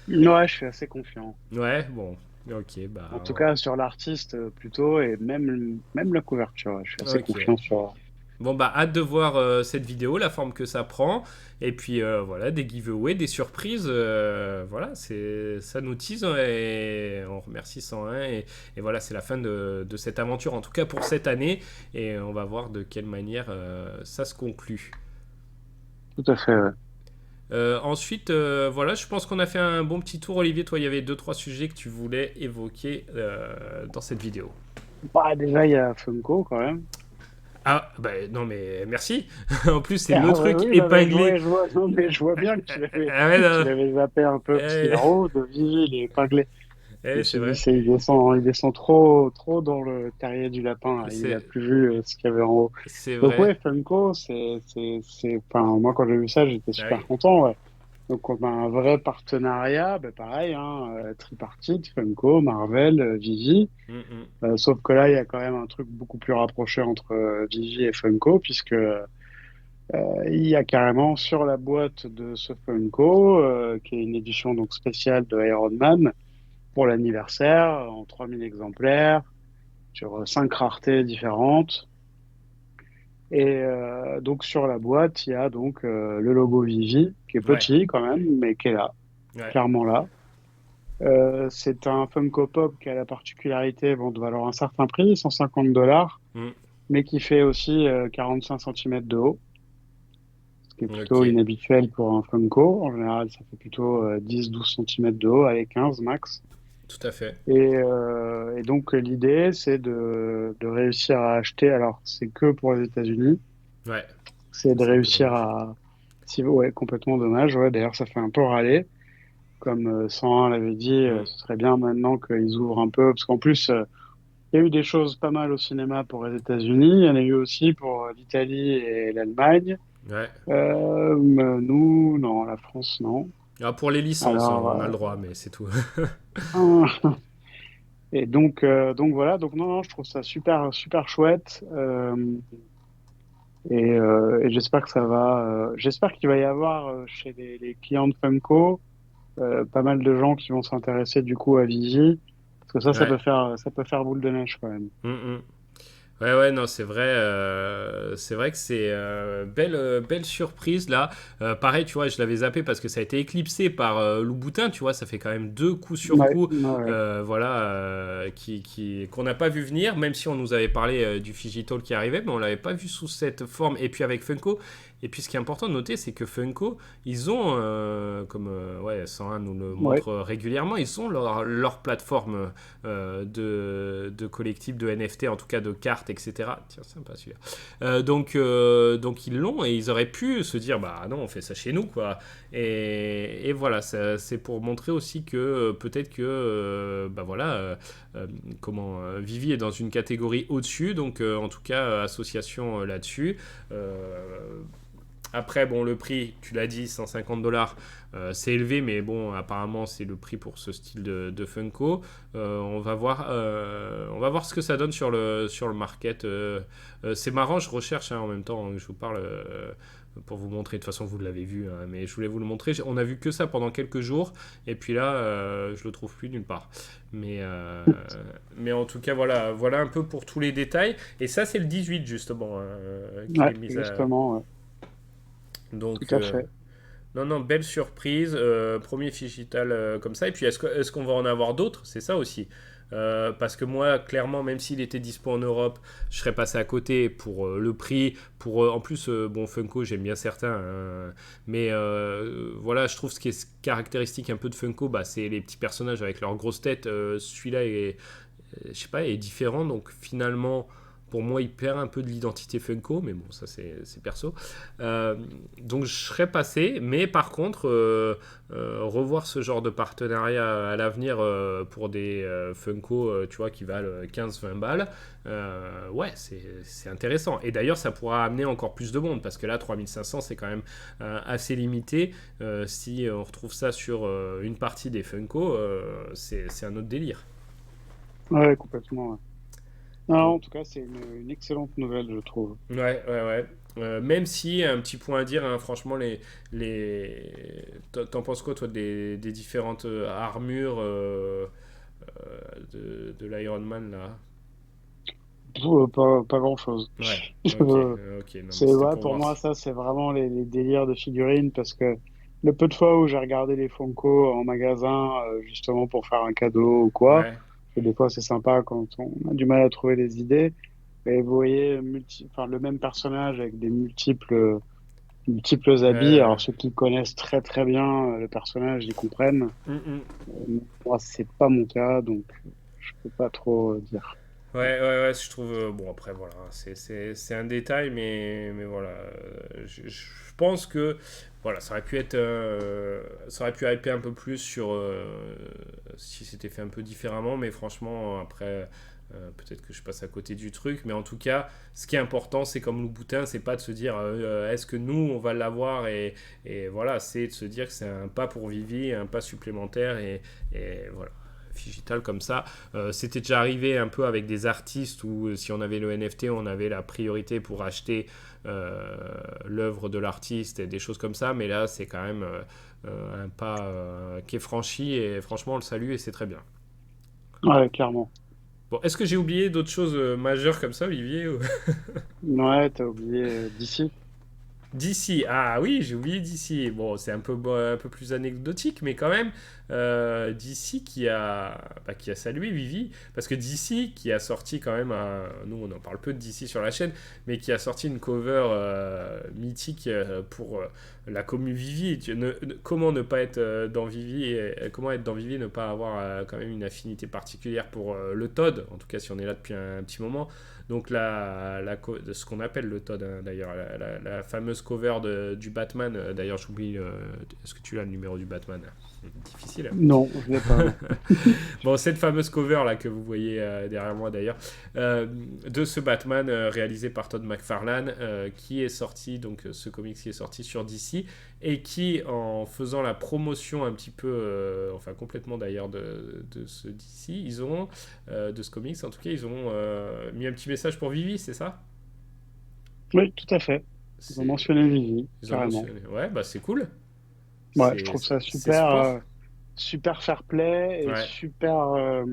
Ouais, je suis assez confiant. Ouais, bon, ok, En bah, tout cas, sur l'artiste, plutôt, et même la couverture, ouais, je suis assez ok. confiant sur. Bon, bah, hâte de voir cette vidéo, la forme que ça prend. Et puis, voilà, des giveaways, des surprises. Voilà, ça nous tease, hein, et on remercie 101. Et voilà, c'est la fin de cette aventure, en tout cas pour cette année. Et on va voir de quelle manière ça se conclut. Tout à fait, ouais. Ensuite, voilà, je pense qu'on a fait un bon petit tour. Olivier, toi, il y avait deux, trois sujets que tu voulais évoquer dans cette vidéo. Bah, déjà, il y a Funko quand même. Ah, bah non, mais merci. En plus, c'est le Ah ouais, truc oui, non, mais épinglé. non, mais je vois bien que Ah ouais, tu non. l'avais zappé un peu, parce qu'il est en haut de Vivi, il est épinglé. Je me C'est suis dit, vrai. il descend trop dans le terrier du lapin, là. Il a C'est plus vu ce qu'il y avait en haut. c'est Donc ouais, vrai. Funko, enfin, moi quand j'ai vu ça, j'étais Ah super oui. content, ouais. Donc on a un vrai partenariat, ben pareil, hein, tripartite, Funko, Marvel, Vivi. Mm, mm. Sauf que là, il y a quand même un truc beaucoup plus rapproché entre Vivi et Funko, puisque il y a carrément sur la boîte de ce Funko, qui est une édition donc spéciale de Iron Man, pour l'anniversaire, en 3000 exemplaires, sur 5 raretés différentes. Et donc sur la boîte, il y a donc le logo Vivi, qui est Ouais. petit quand même, mais qui est là, Ouais. clairement là. C'est un Funko Pop qui a la particularité, bon, de valoir un certain prix, 150 $, Mm. mais qui fait aussi 45 centimètres de haut, ce qui est plutôt Ok. inhabituel pour un Funko. En général, ça fait plutôt 10-12 centimètres de haut, avec 15 max. Tout à fait. Et donc l'idée, c'est de réussir à acheter, alors c'est que pour les États-Unis, Ouais. c'est de C'est un peu réussir dommage. à... Si, ouais, complètement dommage, ouais, d'ailleurs ça fait un peu râler. Comme 101 l'avait dit, Mm. ce serait bien maintenant qu'ils ouvrent un peu, parce qu'en plus, il y a eu des choses pas mal au cinéma pour les États-Unis, il y en a eu aussi pour l'Italie et l'Allemagne. Ouais. Nous, non, la France, non. Alors pour les licences, Alors, on a le droit, mais c'est tout. et donc voilà, donc non, non, je trouve ça super, super chouette. Et j'espère que j'espère qu'il va y avoir chez les clients de Funko pas mal de gens qui vont s'intéresser du coup à Vivi, parce que ça Ouais. peut faire boule de neige quand même. Mm, mm. Ouais, non, c'est vrai que c'est belle surprise là. Pareil, tu vois, je l'avais zappé parce que ça a été éclipsé par Louboutin, tu vois, ça fait quand même deux coups sur Ouais, coup, ouais, ouais. voilà, qu'on n'a pas vu venir, même si on nous avait parlé du Figital qui arrivait, mais on l'avait pas vu sous cette forme. Et puis avec Funko, et puis ce qui est important de noter, c'est que Funko, ils ont, comme ouais, 101 nous le Ouais. montre régulièrement, ils ont leur plateforme de collectifs de NFT, en tout cas de cartes, etc. Tiens, sympa celui-là. Donc ils l'ont et ils auraient pu se dire bah non, on fait ça chez nous quoi. Et voilà, c'est pour montrer aussi que peut-être que bah voilà, comment Vivi est dans une catégorie au-dessus, donc en tout cas association là-dessus. Euh, Après, bon, le prix, tu l'as dit, 150 $, c'est élevé, mais bon, apparemment, c'est le prix pour ce style de Funko. On va voir ce que ça donne sur le market. C'est marrant, je recherche hein, en même temps que je vous parle pour vous montrer. De toute façon, vous l'avez vu, hein, mais je voulais vous le montrer. On a vu que ça pendant quelques jours, et puis là, je le trouve plus nulle part. Mais, euh, mais en tout cas, voilà un peu pour tous les détails. Et ça, c'est le 18 justement, qui Ouais, est mis à. justement, ouais. Tout Donc, à fait. non, belle surprise. Premier digital comme ça. Et puis, est-ce qu'on va en avoir d'autres? C'est ça aussi. Parce que moi, clairement, même s'il était dispo en Europe, je serais passé à côté pour le prix. En plus, bon, Funko, j'aime bien certains. Hein, mais voilà, je trouve ce qui est caractéristique un peu de Funko, bah, c'est les petits personnages avec leurs grosses têtes. Celui-là est, je sais pas, est différent. Donc finalement, pour moi, il perd un peu de l'identité Funko, mais bon, ça c'est perso. Euh, donc je serais passé, mais par contre, revoir ce genre de partenariat à l'avenir pour des Funko, tu vois, qui valent 15-20 balles, ouais, c'est intéressant. Et d'ailleurs, ça pourra amener encore plus de monde, parce que là, 3500, c'est quand même assez limité. Si on retrouve ça sur une partie des Funko, c'est un autre délire. Ouais, complètement. Ouais. Non, Donc, en tout cas, c'est une excellente nouvelle, je trouve. ouais. Même si, un petit point à dire, hein, franchement, t'en penses quoi, toi, des différentes armures de l'Iron Man, là? Pas grand-chose. Ouais, Euh, ok, non, mais C'est c'était ouais, pour pour voir. moi, ça, c'est vraiment les délires de figurines parce que le peu de fois où j'ai regardé les Funko en magasin, justement pour faire un cadeau ou quoi, Ouais, et des fois c'est sympa quand on a du mal à trouver des idées. Et vous voyez enfin, le même personnage avec des multiples habits. euh, Alors ceux qui connaissent très très bien le personnage, ils comprennent. hum, hum. Moi, c'est pas mon cas, donc je peux pas trop dire. Ouais, je trouve. Bon, après, voilà, c'est un détail, mais voilà. Je pense que voilà, ça aurait pu hyper un peu plus sur si c'était fait un peu différemment, mais franchement, après, peut-être que je passe à côté du truc, mais en tout cas, ce qui est important, c'est comme le boutin, c'est pas de se dire est-ce que nous, on va l'avoir, et voilà, c'est de se dire que c'est un pas pour Vivi, un pas supplémentaire, et voilà. Digital comme ça. C'était déjà arrivé un peu avec des artistes où si on avait le NFT, on avait la priorité pour acheter l'œuvre de l'artiste et des choses comme ça. Mais là, c'est quand même un pas qui est franchi et franchement, on le salue et c'est très bien. Ouais, clairement. Bon, est-ce que j'ai oublié d'autres choses majeures comme ça, Olivier? Ouais, t'as oublié d'ici. DC, ah oui, j'ai oublié DC. Bon, c'est un peu plus anecdotique, mais quand même, DC qui a salué Vivi, parce que DC qui a sorti quand même, nous on en parle peu de DC sur la chaîne, mais qui a sorti une cover mythique pour la commu Vivi. Comment ne pas être dans Vivi, comment être dans Vivi et ne pas avoir quand même une affinité particulière pour le Todd, en tout cas si on est là depuis un petit moment. Donc ce qu'on appelle le Todd, hein, d'ailleurs, la fameuse cover du Batman. D'ailleurs, j'oublie, est-ce que tu as le numéro du Batman? C'est difficile. Non, je l'ai pas, non. Bon, cette fameuse cover là que vous voyez derrière moi d'ailleurs, de ce Batman réalisé par Todd McFarlane, qui est sorti, donc ce comics qui est sorti sur DC, et qui, en faisant la promotion un petit peu, enfin complètement d'ailleurs de ce DC, de ce comics en tout cas, ils ont mis un petit message pour Vivi, c'est ça? Oui, tout à fait. Ils ont C'est, mentionné Vivi, ils ont carrément. mentionné. Ouais, bah c'est cool. Ouais, je trouve ça C'est super, sport. super fair play et Ouais. super,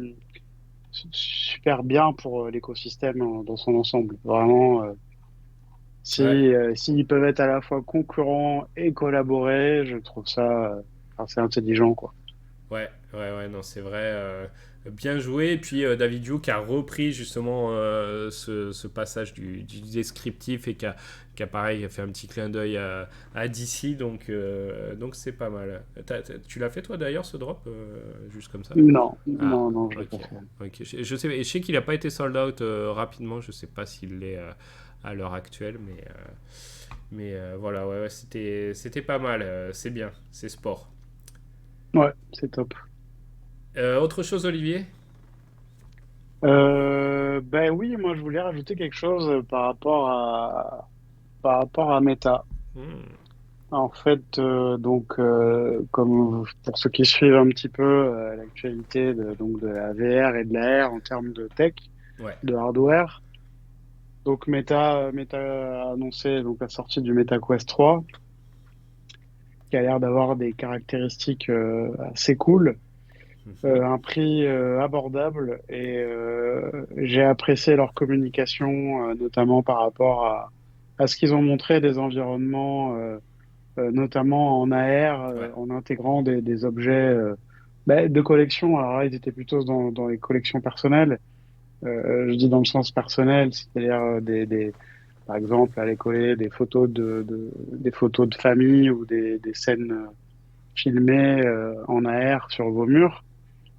super bien pour l'écosystème dans son ensemble. Vraiment, Ouais. s'ils peuvent être à la fois concurrents et collaborer, je trouve ça assez intelligent, quoi. Ouais, non, c'est vrai. Bien joué. Et puis David Yu qui a repris justement ce passage du descriptif et qui a pareil, fait un petit clin d'œil à DC. Donc c'est pas mal. Tu l'as fait toi d'ailleurs ce drop, juste comme ça? Non, Ah, non, non, je l'ai ok. pas fait. Ok. Je sais qu'il n'a pas été sold out rapidement. Je sais pas s'il l'est à l'heure actuelle, mais voilà, ouais, c'était pas mal. C'est bien, c'est sport. Ouais, c'est top. Autre chose, Olivier? Ben oui, moi je voulais rajouter quelque chose par rapport à Meta. Hmm. En fait, comme pour ceux qui suivent un petit peu l'actualité donc de la VR et de la R en termes de tech, Ouais. de hardware, donc Meta a annoncé donc la sortie du Meta Quest 3, qui a l'air d'avoir des caractéristiques assez cool, Mhm. un prix abordable, et j'ai apprécié leur communication, notamment par rapport à ce qu'ils ont montré des environnements. Notamment en AR, Ouais. en intégrant des objets de collection. Alors là, ils étaient plutôt dans les collections personnelles. Je dis dans le sens personnel, c'est-à-dire par exemple, aller coller des photos des photos de famille ou des scènes filmées en AR sur vos murs.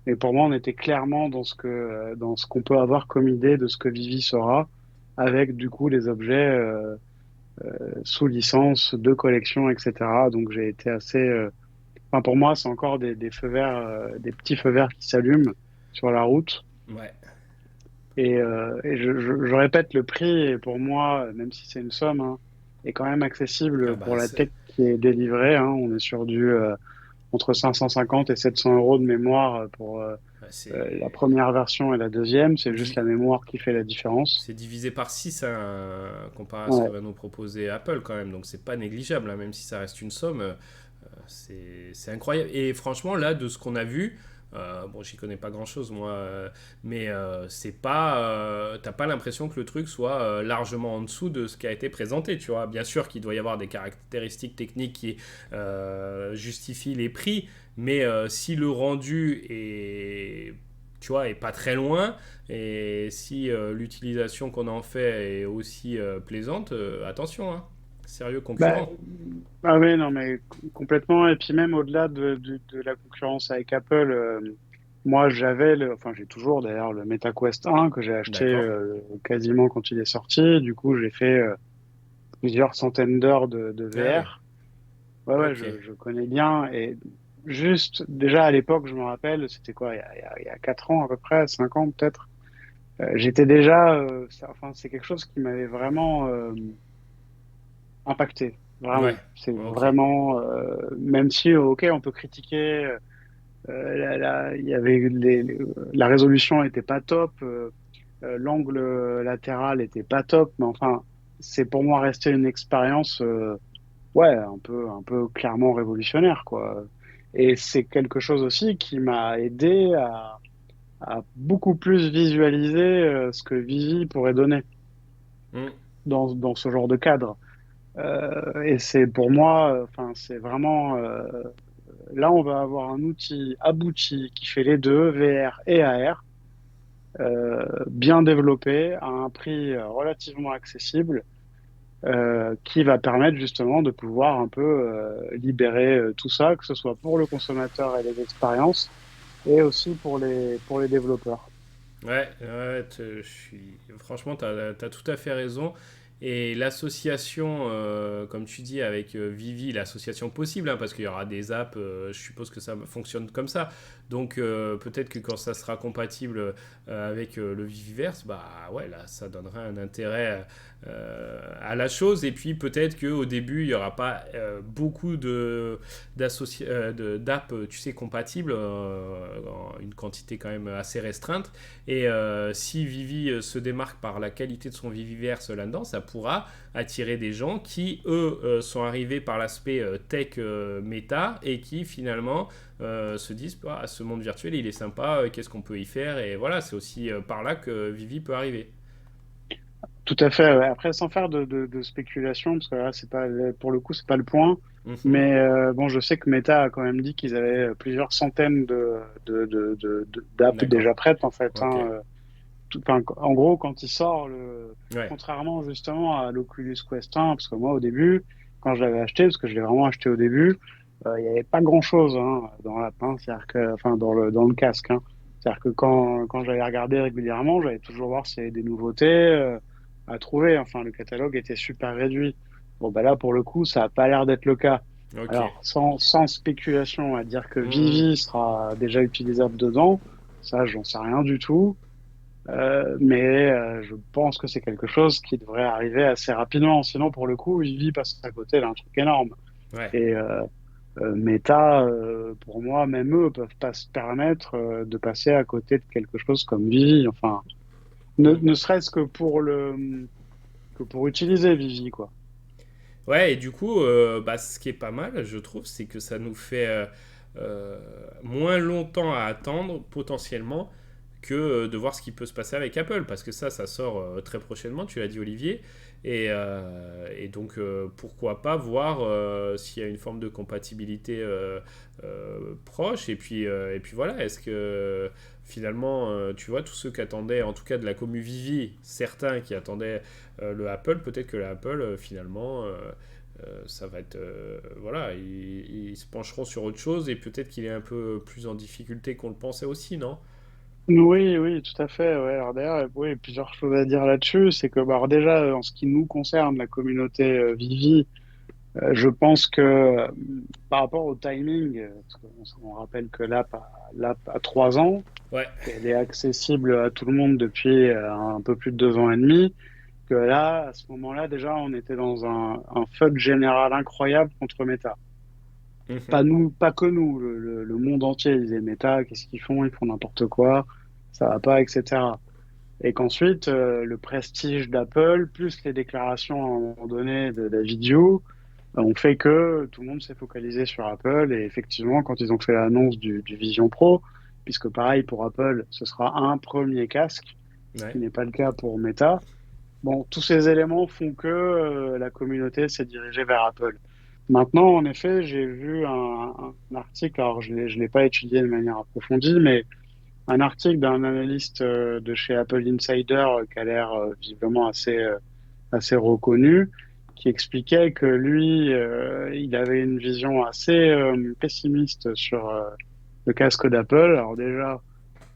Et pour moi, on était clairement dans ce qu'on peut avoir comme idée de ce que Vivi sera, avec du coup les objets sous licence de collection, etc. Donc j'ai été assez Enfin, pour moi, c'est encore des feux verts, des petits feux verts qui s'allument sur la route. Ouais. Et je répète, le prix, est pour moi, même si c'est une somme, hein, est quand même Ah accessible pour bah, la tech qui est délivrée, hein. On est sur entre 550 et 700 euros de mémoire pour la c'est première version et la deuxième. C'est juste di- la mémoire qui fait la différence. c'est divisé par 6 comparé à ce que Ouais. va nous proposer Apple quand même. Donc c'est pas négligeable, hein, même si ça reste une somme. C'est incroyable. Et franchement, là, de ce qu'on a vu, bon, j'y connais pas grand-chose, moi, mais c'est pas, t'as pas l'impression que le truc soit largement en dessous de ce qui a été présenté, tu vois. Bien sûr qu'il doit y avoir des caractéristiques techniques qui justifient les prix, mais si le rendu est, tu vois, est pas très loin, et si l'utilisation qu'on en fait est aussi plaisante, attention, hein. Sérieux Bah, concurrent. ah oui, non, mais complètement. Et puis même au-delà de la concurrence avec Apple, moi j'avais enfin j'ai toujours d'ailleurs le MetaQuest 1 que j'ai acheté D'accord. quasiment quand il est sorti. Du coup, j'ai fait plusieurs centaines d'heures de Ah oui. VR. Ouais, ouais, Ok. je connais bien. Et juste, déjà à l'époque, je me rappelle, c'était quoi, il y a 4 ans à peu près, 5 ans peut-être. J'étais déjà, enfin, c'est quelque chose qui m'avait vraiment impacté, Ouais. vraiment. C'est Ok. vraiment, même si, ok, on peut critiquer, il y avait la résolution était pas top, l'angle latéral était pas top, mais enfin, c'est pour moi resté une expérience, ouais, un peu clairement révolutionnaire, quoi. Et c'est quelque chose aussi qui m'a aidé à beaucoup plus visualiser ce que Vivi pourrait donner Hmm. dans ce genre de cadre. Et c'est pour moi, enfin, c'est vraiment là, on va avoir un outil abouti qui fait les deux, VR et AR, bien développé à un prix relativement accessible, qui va permettre justement de pouvoir un peu libérer tout ça, que ce soit pour le consommateur et les expériences, et aussi pour les développeurs. Ouais, franchement, t'as tout à fait raison. Et l'association, comme tu dis, avec Vivi, l'association possible, hein, parce qu'il y aura des apps, je suppose que ça fonctionne comme ça. Donc peut-être que quand ça sera compatible avec le Viviverse, bah ouais, là, ça donnera un intérêt à la chose. Et puis peut-être qu'au début, il n'y aura pas beaucoup d'apps, tu sais, compatibles, en une quantité quand même assez restreinte. Et si Vivi se démarque par la qualité de son Viviverse là-dedans, ça pourra attirer des gens qui, eux, sont arrivés par l'aspect tech méta et qui finalement se disent ah, ce monde virtuel il est sympa, qu'est-ce qu'on peut y faire, et voilà, c'est aussi par là que Vivi peut arriver. Tout à fait. Ouais. Après, sans faire de spéculation, parce que là, c'est pas, pour le coup, c'est pas le point. Mhm. Mais bon, je sais que Meta a quand même dit qu'ils avaient plusieurs centaines d'apps D'accord. déjà prêtes, en fait. Ok. Enfin, en gros, quand il sort, Ouais. contrairement justement à l'Oculus Quest 1, parce que moi, au début, quand je l'avais acheté, parce que je l'ai vraiment acheté au début, il n'y avait pas grand-chose dans l'app, c'est-à-dire que, enfin, dans le casque. C'est-à-dire que quand j'allais regarder régulièrement, j'allais toujours voir s'il y avait des nouveautés à trouver. Enfin, le catalogue était super réduit. Bon, bah là, pour le coup, ça n'a pas l'air d'être le cas. Ok. Alors, sans spéculation à dire que Mhm. Vivi sera déjà utilisable dedans, ça, j'en sais rien du tout. Mais je pense que c'est quelque chose qui devrait arriver assez rapidement. Sinon, pour le coup, Vivi passe à côté d'un truc énorme. Ouais. Et Meta, pour moi, même eux peuvent pas se permettre de passer à côté de quelque chose comme Vivi. Enfin, Mm. ne serait-ce que pour utiliser Vivi, quoi. Ouais, et du coup, bah, ce qui est pas mal, je trouve, c'est que ça nous fait euh, moins longtemps à attendre potentiellement que de voir ce qui peut se passer avec Apple, parce que ça sort très prochainement, tu l'as dit Olivier, et donc pourquoi pas voir s'il y a une forme de compatibilité proche, et puis voilà, est-ce que finalement, tu vois, tous ceux qui attendaient, en tout cas de la commu Vivi, certains qui attendaient le Apple, peut-être que l'Apple finalement... ça va être voilà, ils se pencheront sur autre chose et peut-être qu'il est un peu plus en difficulté qu'on le pensait aussi, non? Oui, oui, tout à fait. Ouais. Alors d'ailleurs, oui, plusieurs choses à dire là-dessus. C'est que, bah, alors déjà, en ce qui nous concerne, la communauté Vivi, je pense que par rapport au timing, parce qu'on rappelle que l'app a 3 ans, Ouais. qu'elle est accessible à tout le monde depuis un peu plus de 2 ans et demi, que là, à ce moment-là, déjà, on était dans un FUD général incroyable contre Meta. Pas Mhm. nous, pas que nous, le monde entier disait Meta, qu'est-ce qu'ils font? Ils font n'importe quoi, ça va pas, etc. Et qu'ensuite, le prestige d'Apple, plus les déclarations à un moment donné de la vidéo, ont fait que tout le monde s'est focalisé sur Apple. Et effectivement, quand ils ont fait l'annonce du Vision Pro, puisque pareil pour Apple, ce sera un premier casque, ce qui Ouais. n'est pas le cas pour Meta. Bon, tous ces éléments font que la communauté s'est dirigée vers Apple. Maintenant, en effet, j'ai vu un article, alors je l'ai pas étudié de manière approfondie, mais un article d'un analyste de chez Apple Insider qui a l'air visiblement assez reconnu, qui expliquait que lui, il avait une vision assez pessimiste sur le casque d'Apple. Alors déjà,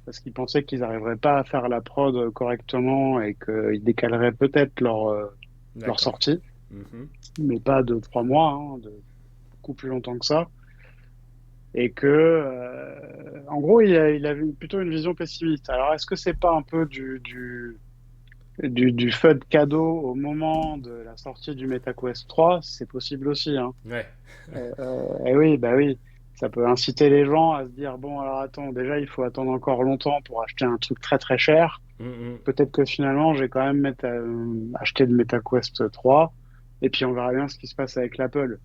parce qu'il pensait qu'ils n'arriveraient pas à faire la prod correctement et qu'ils décaleraient peut-être leur D'accord. sortie, Mhm. mais pas de 3 mois, de beaucoup plus longtemps que ça. Et que, en gros, il avait plutôt une vision pessimiste. Alors, est-ce que c'est pas un peu du FUD cadeau au moment de la sortie du MetaQuest 3? C'est possible aussi, hein. Ouais. Et oui, bah oui, ça peut inciter les gens à se dire, bon, alors attends, déjà, il faut attendre encore longtemps pour acheter un truc très très cher. Mhm. Peut-être que finalement, je vais quand même acheter le MetaQuest 3, et puis on verra bien ce qui se passe avec l'Apple.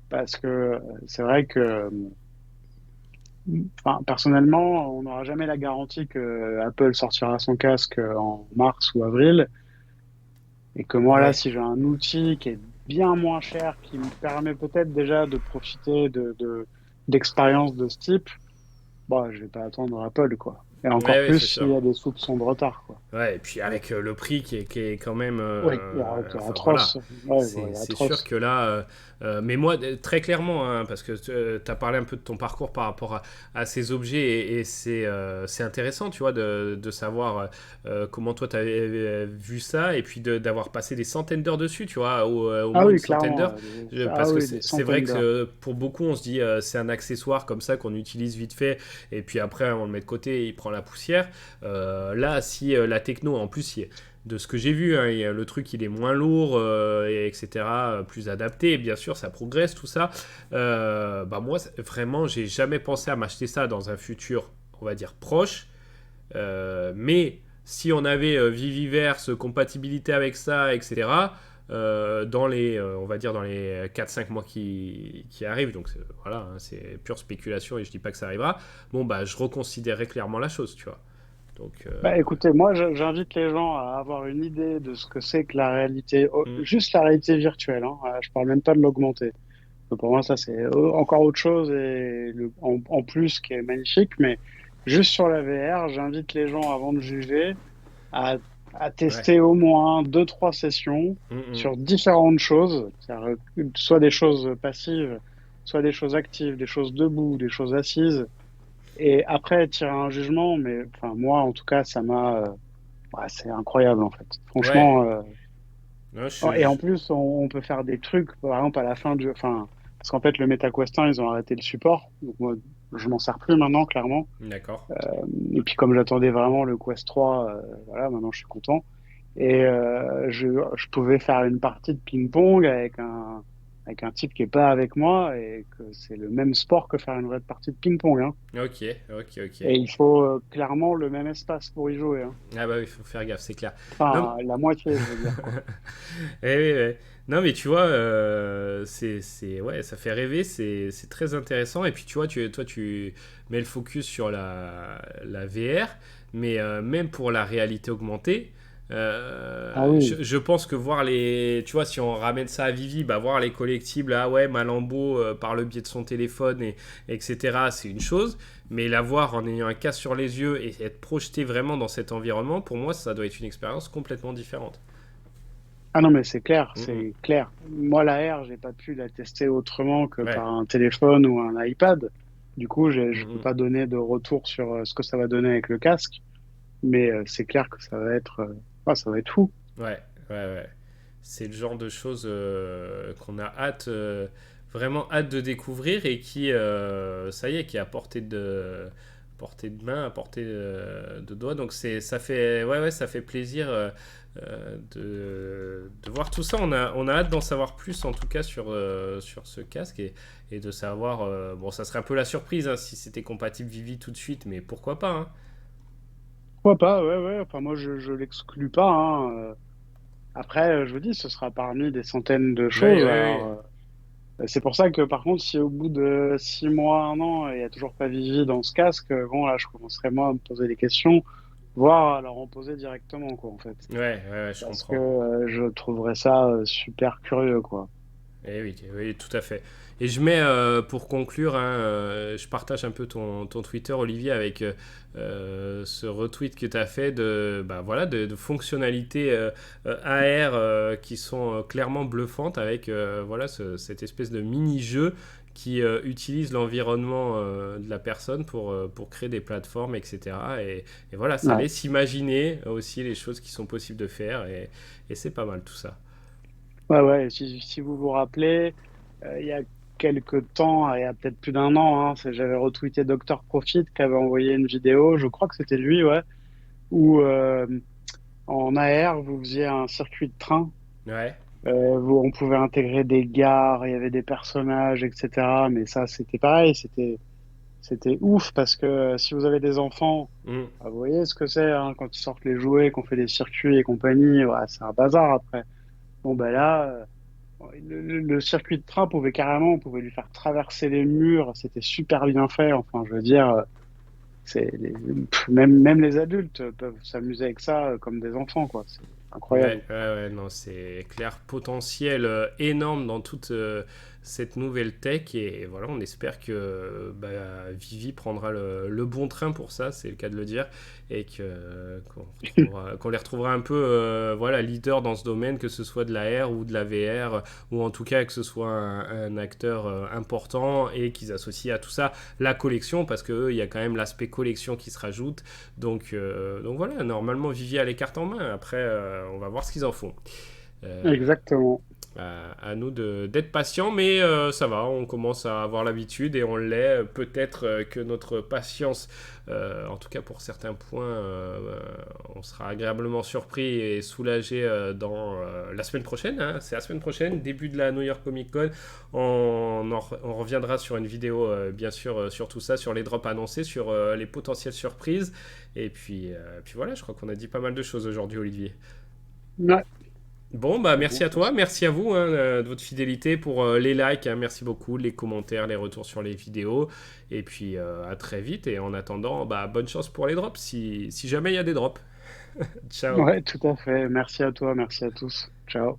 Parce que c'est vrai que, enfin, personnellement, on n'aura jamais la garantie que Apple sortira son casque en mars ou avril, et que moi, là, Ouais. si j'ai un outil qui est bien moins cher, qui me permet peut-être déjà de profiter d'expériences de ce type, bon, je vais pas attendre Apple, quoi. Et Ouais, encore ouais, plus c'est s'il sûr. y a des soupçons de retard, quoi. Ouais, et puis Ouais. avec le prix qui est quand même... Oui, qui est enfin voilà, atroce. Ouais, ouais, c'est sûr atroce. que là... mais moi, très clairement, hein, parce que tu as parlé un peu de ton parcours par rapport à ces objets, et c'est intéressant, tu vois, de savoir comment toi tu avais vu ça, et puis d'avoir passé des centaines d'heures dessus, tu vois, au Ah moins une oui, centaine clairement. d'heures. Ah Parce que oui, des c'est vrai centaines que d'heures. pour beaucoup, on se dit c'est un accessoire comme ça qu'on utilise vite fait, et puis après on le met de côté et il prend la poussière. Là, si la techno, en plus, de ce que j'ai vu, hein, le truc il est moins lourd, et etc., plus adapté, bien sûr, ça progresse, tout ça. Bah moi, vraiment, j'ai jamais pensé à m'acheter ça dans un futur, on va dire, proche. Mais si on avait Viviverse, compatibilité avec ça, etc., dans les, on va dire dans les 4-5 mois qui arrivent, donc voilà, hein, c'est pure spéculation et je dis pas que ça arrivera, bon bah je reconsidérerais clairement la chose, tu vois. Donc, Bah, écoutez, moi, j'invite les gens à avoir une idée de ce que c'est que la réalité, hmm, juste la réalité virtuelle, hein. Je parle même pas de l'augmenter. Pour moi, ça, c'est encore autre chose et en plus qui est magnifique. Mais juste sur la VR, j'invite les gens, avant de juger, à, à ouais, tester au moins deux, trois sessions hmm, hmm. sur différentes choses, c'est-à-dire, soit des choses passives, soit des choses actives, des choses debout, des choses assises, et après tirer un jugement. Mais enfin, moi, en tout cas, ouais, c'est incroyable en fait. Ouais, Franchement, non, et en plus, on peut faire des trucs, par exemple, à la fin enfin, parce qu'en fait, le MetaQuest 1, ils ont arrêté le support. Donc, moi, je m'en sers plus maintenant, clairement. d'accord. Et puis, comme j'attendais vraiment le Quest 3, voilà, maintenant, je suis content. Et je pouvais faire une partie de ping-pong avec un type qui est pas avec moi et que c'est le même sport que faire une vraie partie de ping-pong, hein. Ok, ok, ok. Et il faut clairement le même espace pour y jouer, hein. Ah bah oui, il faut faire gaffe, c'est clair. Non, Enfin, la moitié, je veux dire, quoi. eh oui, ouais. Non, mais tu vois, ouais, ça fait rêver, c'est très intéressant. Et puis, tu vois, toi, tu mets le focus sur la VR, mais même pour la réalité augmentée, Ah oui. je pense que voir tu vois, si on ramène ça à Vivi, bah, voir les collectibles, ah ouais, Malambo, par le biais de son téléphone, etc., c'est une chose. Mais la voir en ayant un casque sur les yeux et être projeté vraiment dans cet environnement, pour moi, ça doit être une expérience complètement différente. Ah non, mais c'est clair, Mm, mm. c'est clair. Moi, la R, j'ai pas pu la tester autrement que Ouais. par un téléphone ou un iPad. Du coup, Mm, je peux mm. pas donner de retour sur ce que ça va donner avec le casque, mais c'est clair que ça va être fou. Ouais, ouais, ouais. C'est le genre de choses qu'on a hâte, vraiment hâte de découvrir et qui, ça y est, qui est à portée de main, à portée de doigt. Donc ça fait, ouais, ouais, ça fait plaisir de voir tout ça. On a hâte d'en savoir plus, en tout cas, sur ce casque et de savoir, bon, ça serait un peu la surprise hein, si c'était compatible Vivi tout de suite, mais pourquoi pas, hein. Pourquoi pas, ouais, ouais. Enfin, moi, je l'exclus pas, hein. Après, je vous dis, ce sera parmi des centaines de Oui, choses. oui, Alors, oui. c'est pour ça que, par contre, si au bout de 6 mois, un an, il y a toujours pas Vivi dans ce casque, bon, là, je commencerai moi à me poser des questions, voire à leur en poser directement, quoi, en fait. Ouais, ouais, ouais, je Parce que comprends. je trouverais ça super curieux, quoi. Eh oui, oui, tout à fait. Et je mets, pour conclure, hein, je partage un peu ton Twitter, Olivier, avec ce retweet que tu as fait bah, voilà, de fonctionnalités AR qui sont clairement bluffantes avec voilà, cette espèce de mini-jeu qui utilise l'environnement de la personne pour créer des plateformes, etc. Et voilà, ça Ouais. laisse imaginer aussi les choses qui sont possibles de faire et c'est pas mal tout ça. Ouais, ouais. Si vous vous rappelez, il y a quelques temps, il y a peut-être plus d'un an, hein, j'avais retweeté Dr. Profit qui avait envoyé une vidéo, je crois que c'était lui, ouais, où en AR, vous faisiez un circuit de train. Ouais. On pouvait intégrer des gares, il y avait des personnages, etc. Mais ça, c'était pareil, c'était ouf parce que si vous avez des enfants, Mm. bah, vous voyez ce que c'est hein, quand ils sortent les jouets, qu'on fait des circuits et compagnie, ouais, c'est un bazar après. Bon, ben là, le circuit de train pouvait carrément, on pouvait lui faire traverser les murs, c'était super bien fait. Enfin, je veux dire, même les adultes peuvent s'amuser avec ça comme des enfants, quoi. C'est incroyable. Ouais, ouais, ouais, non, c'est clair, potentiel énorme dans toute cette nouvelle tech et voilà, on espère que bah, Vivi prendra le bon train pour ça, c'est le cas de le dire, et qu'on les retrouvera un peu voilà, leader dans ce domaine, que ce soit de la R ou de la VR, ou en tout cas que ce soit un acteur important et qu'ils associent à tout ça la collection, parce que il y a quand même l'aspect collection qui se rajoute, donc voilà, normalement Vivi a les cartes en main. Après, on va voir ce qu'ils en font. Euh, Exactement. À nous d'être patients, mais ça va, on commence à avoir l'habitude et on l'est. Peut-être que notre patience, en tout cas pour certains points, on sera agréablement surpris et soulagé dans la semaine prochaine. Hein. C'est la semaine prochaine, début de la New York Comic Con. On reviendra sur une vidéo, bien sûr, sur tout ça, sur les drops annoncés, sur les potentielles surprises. Et puis voilà, je crois qu'on a dit pas mal de choses aujourd'hui, Olivier. Ouais, Bon, bah c'est merci bon. à toi, merci à vous hein, de votre fidélité pour les likes, hein, merci beaucoup, les commentaires, les retours sur les vidéos, et puis à très vite, et en attendant, bah, bonne chance pour les drops, si jamais il y a des drops. Ciao. Ouais, tout à fait. Merci à toi, merci à tous. Ciao.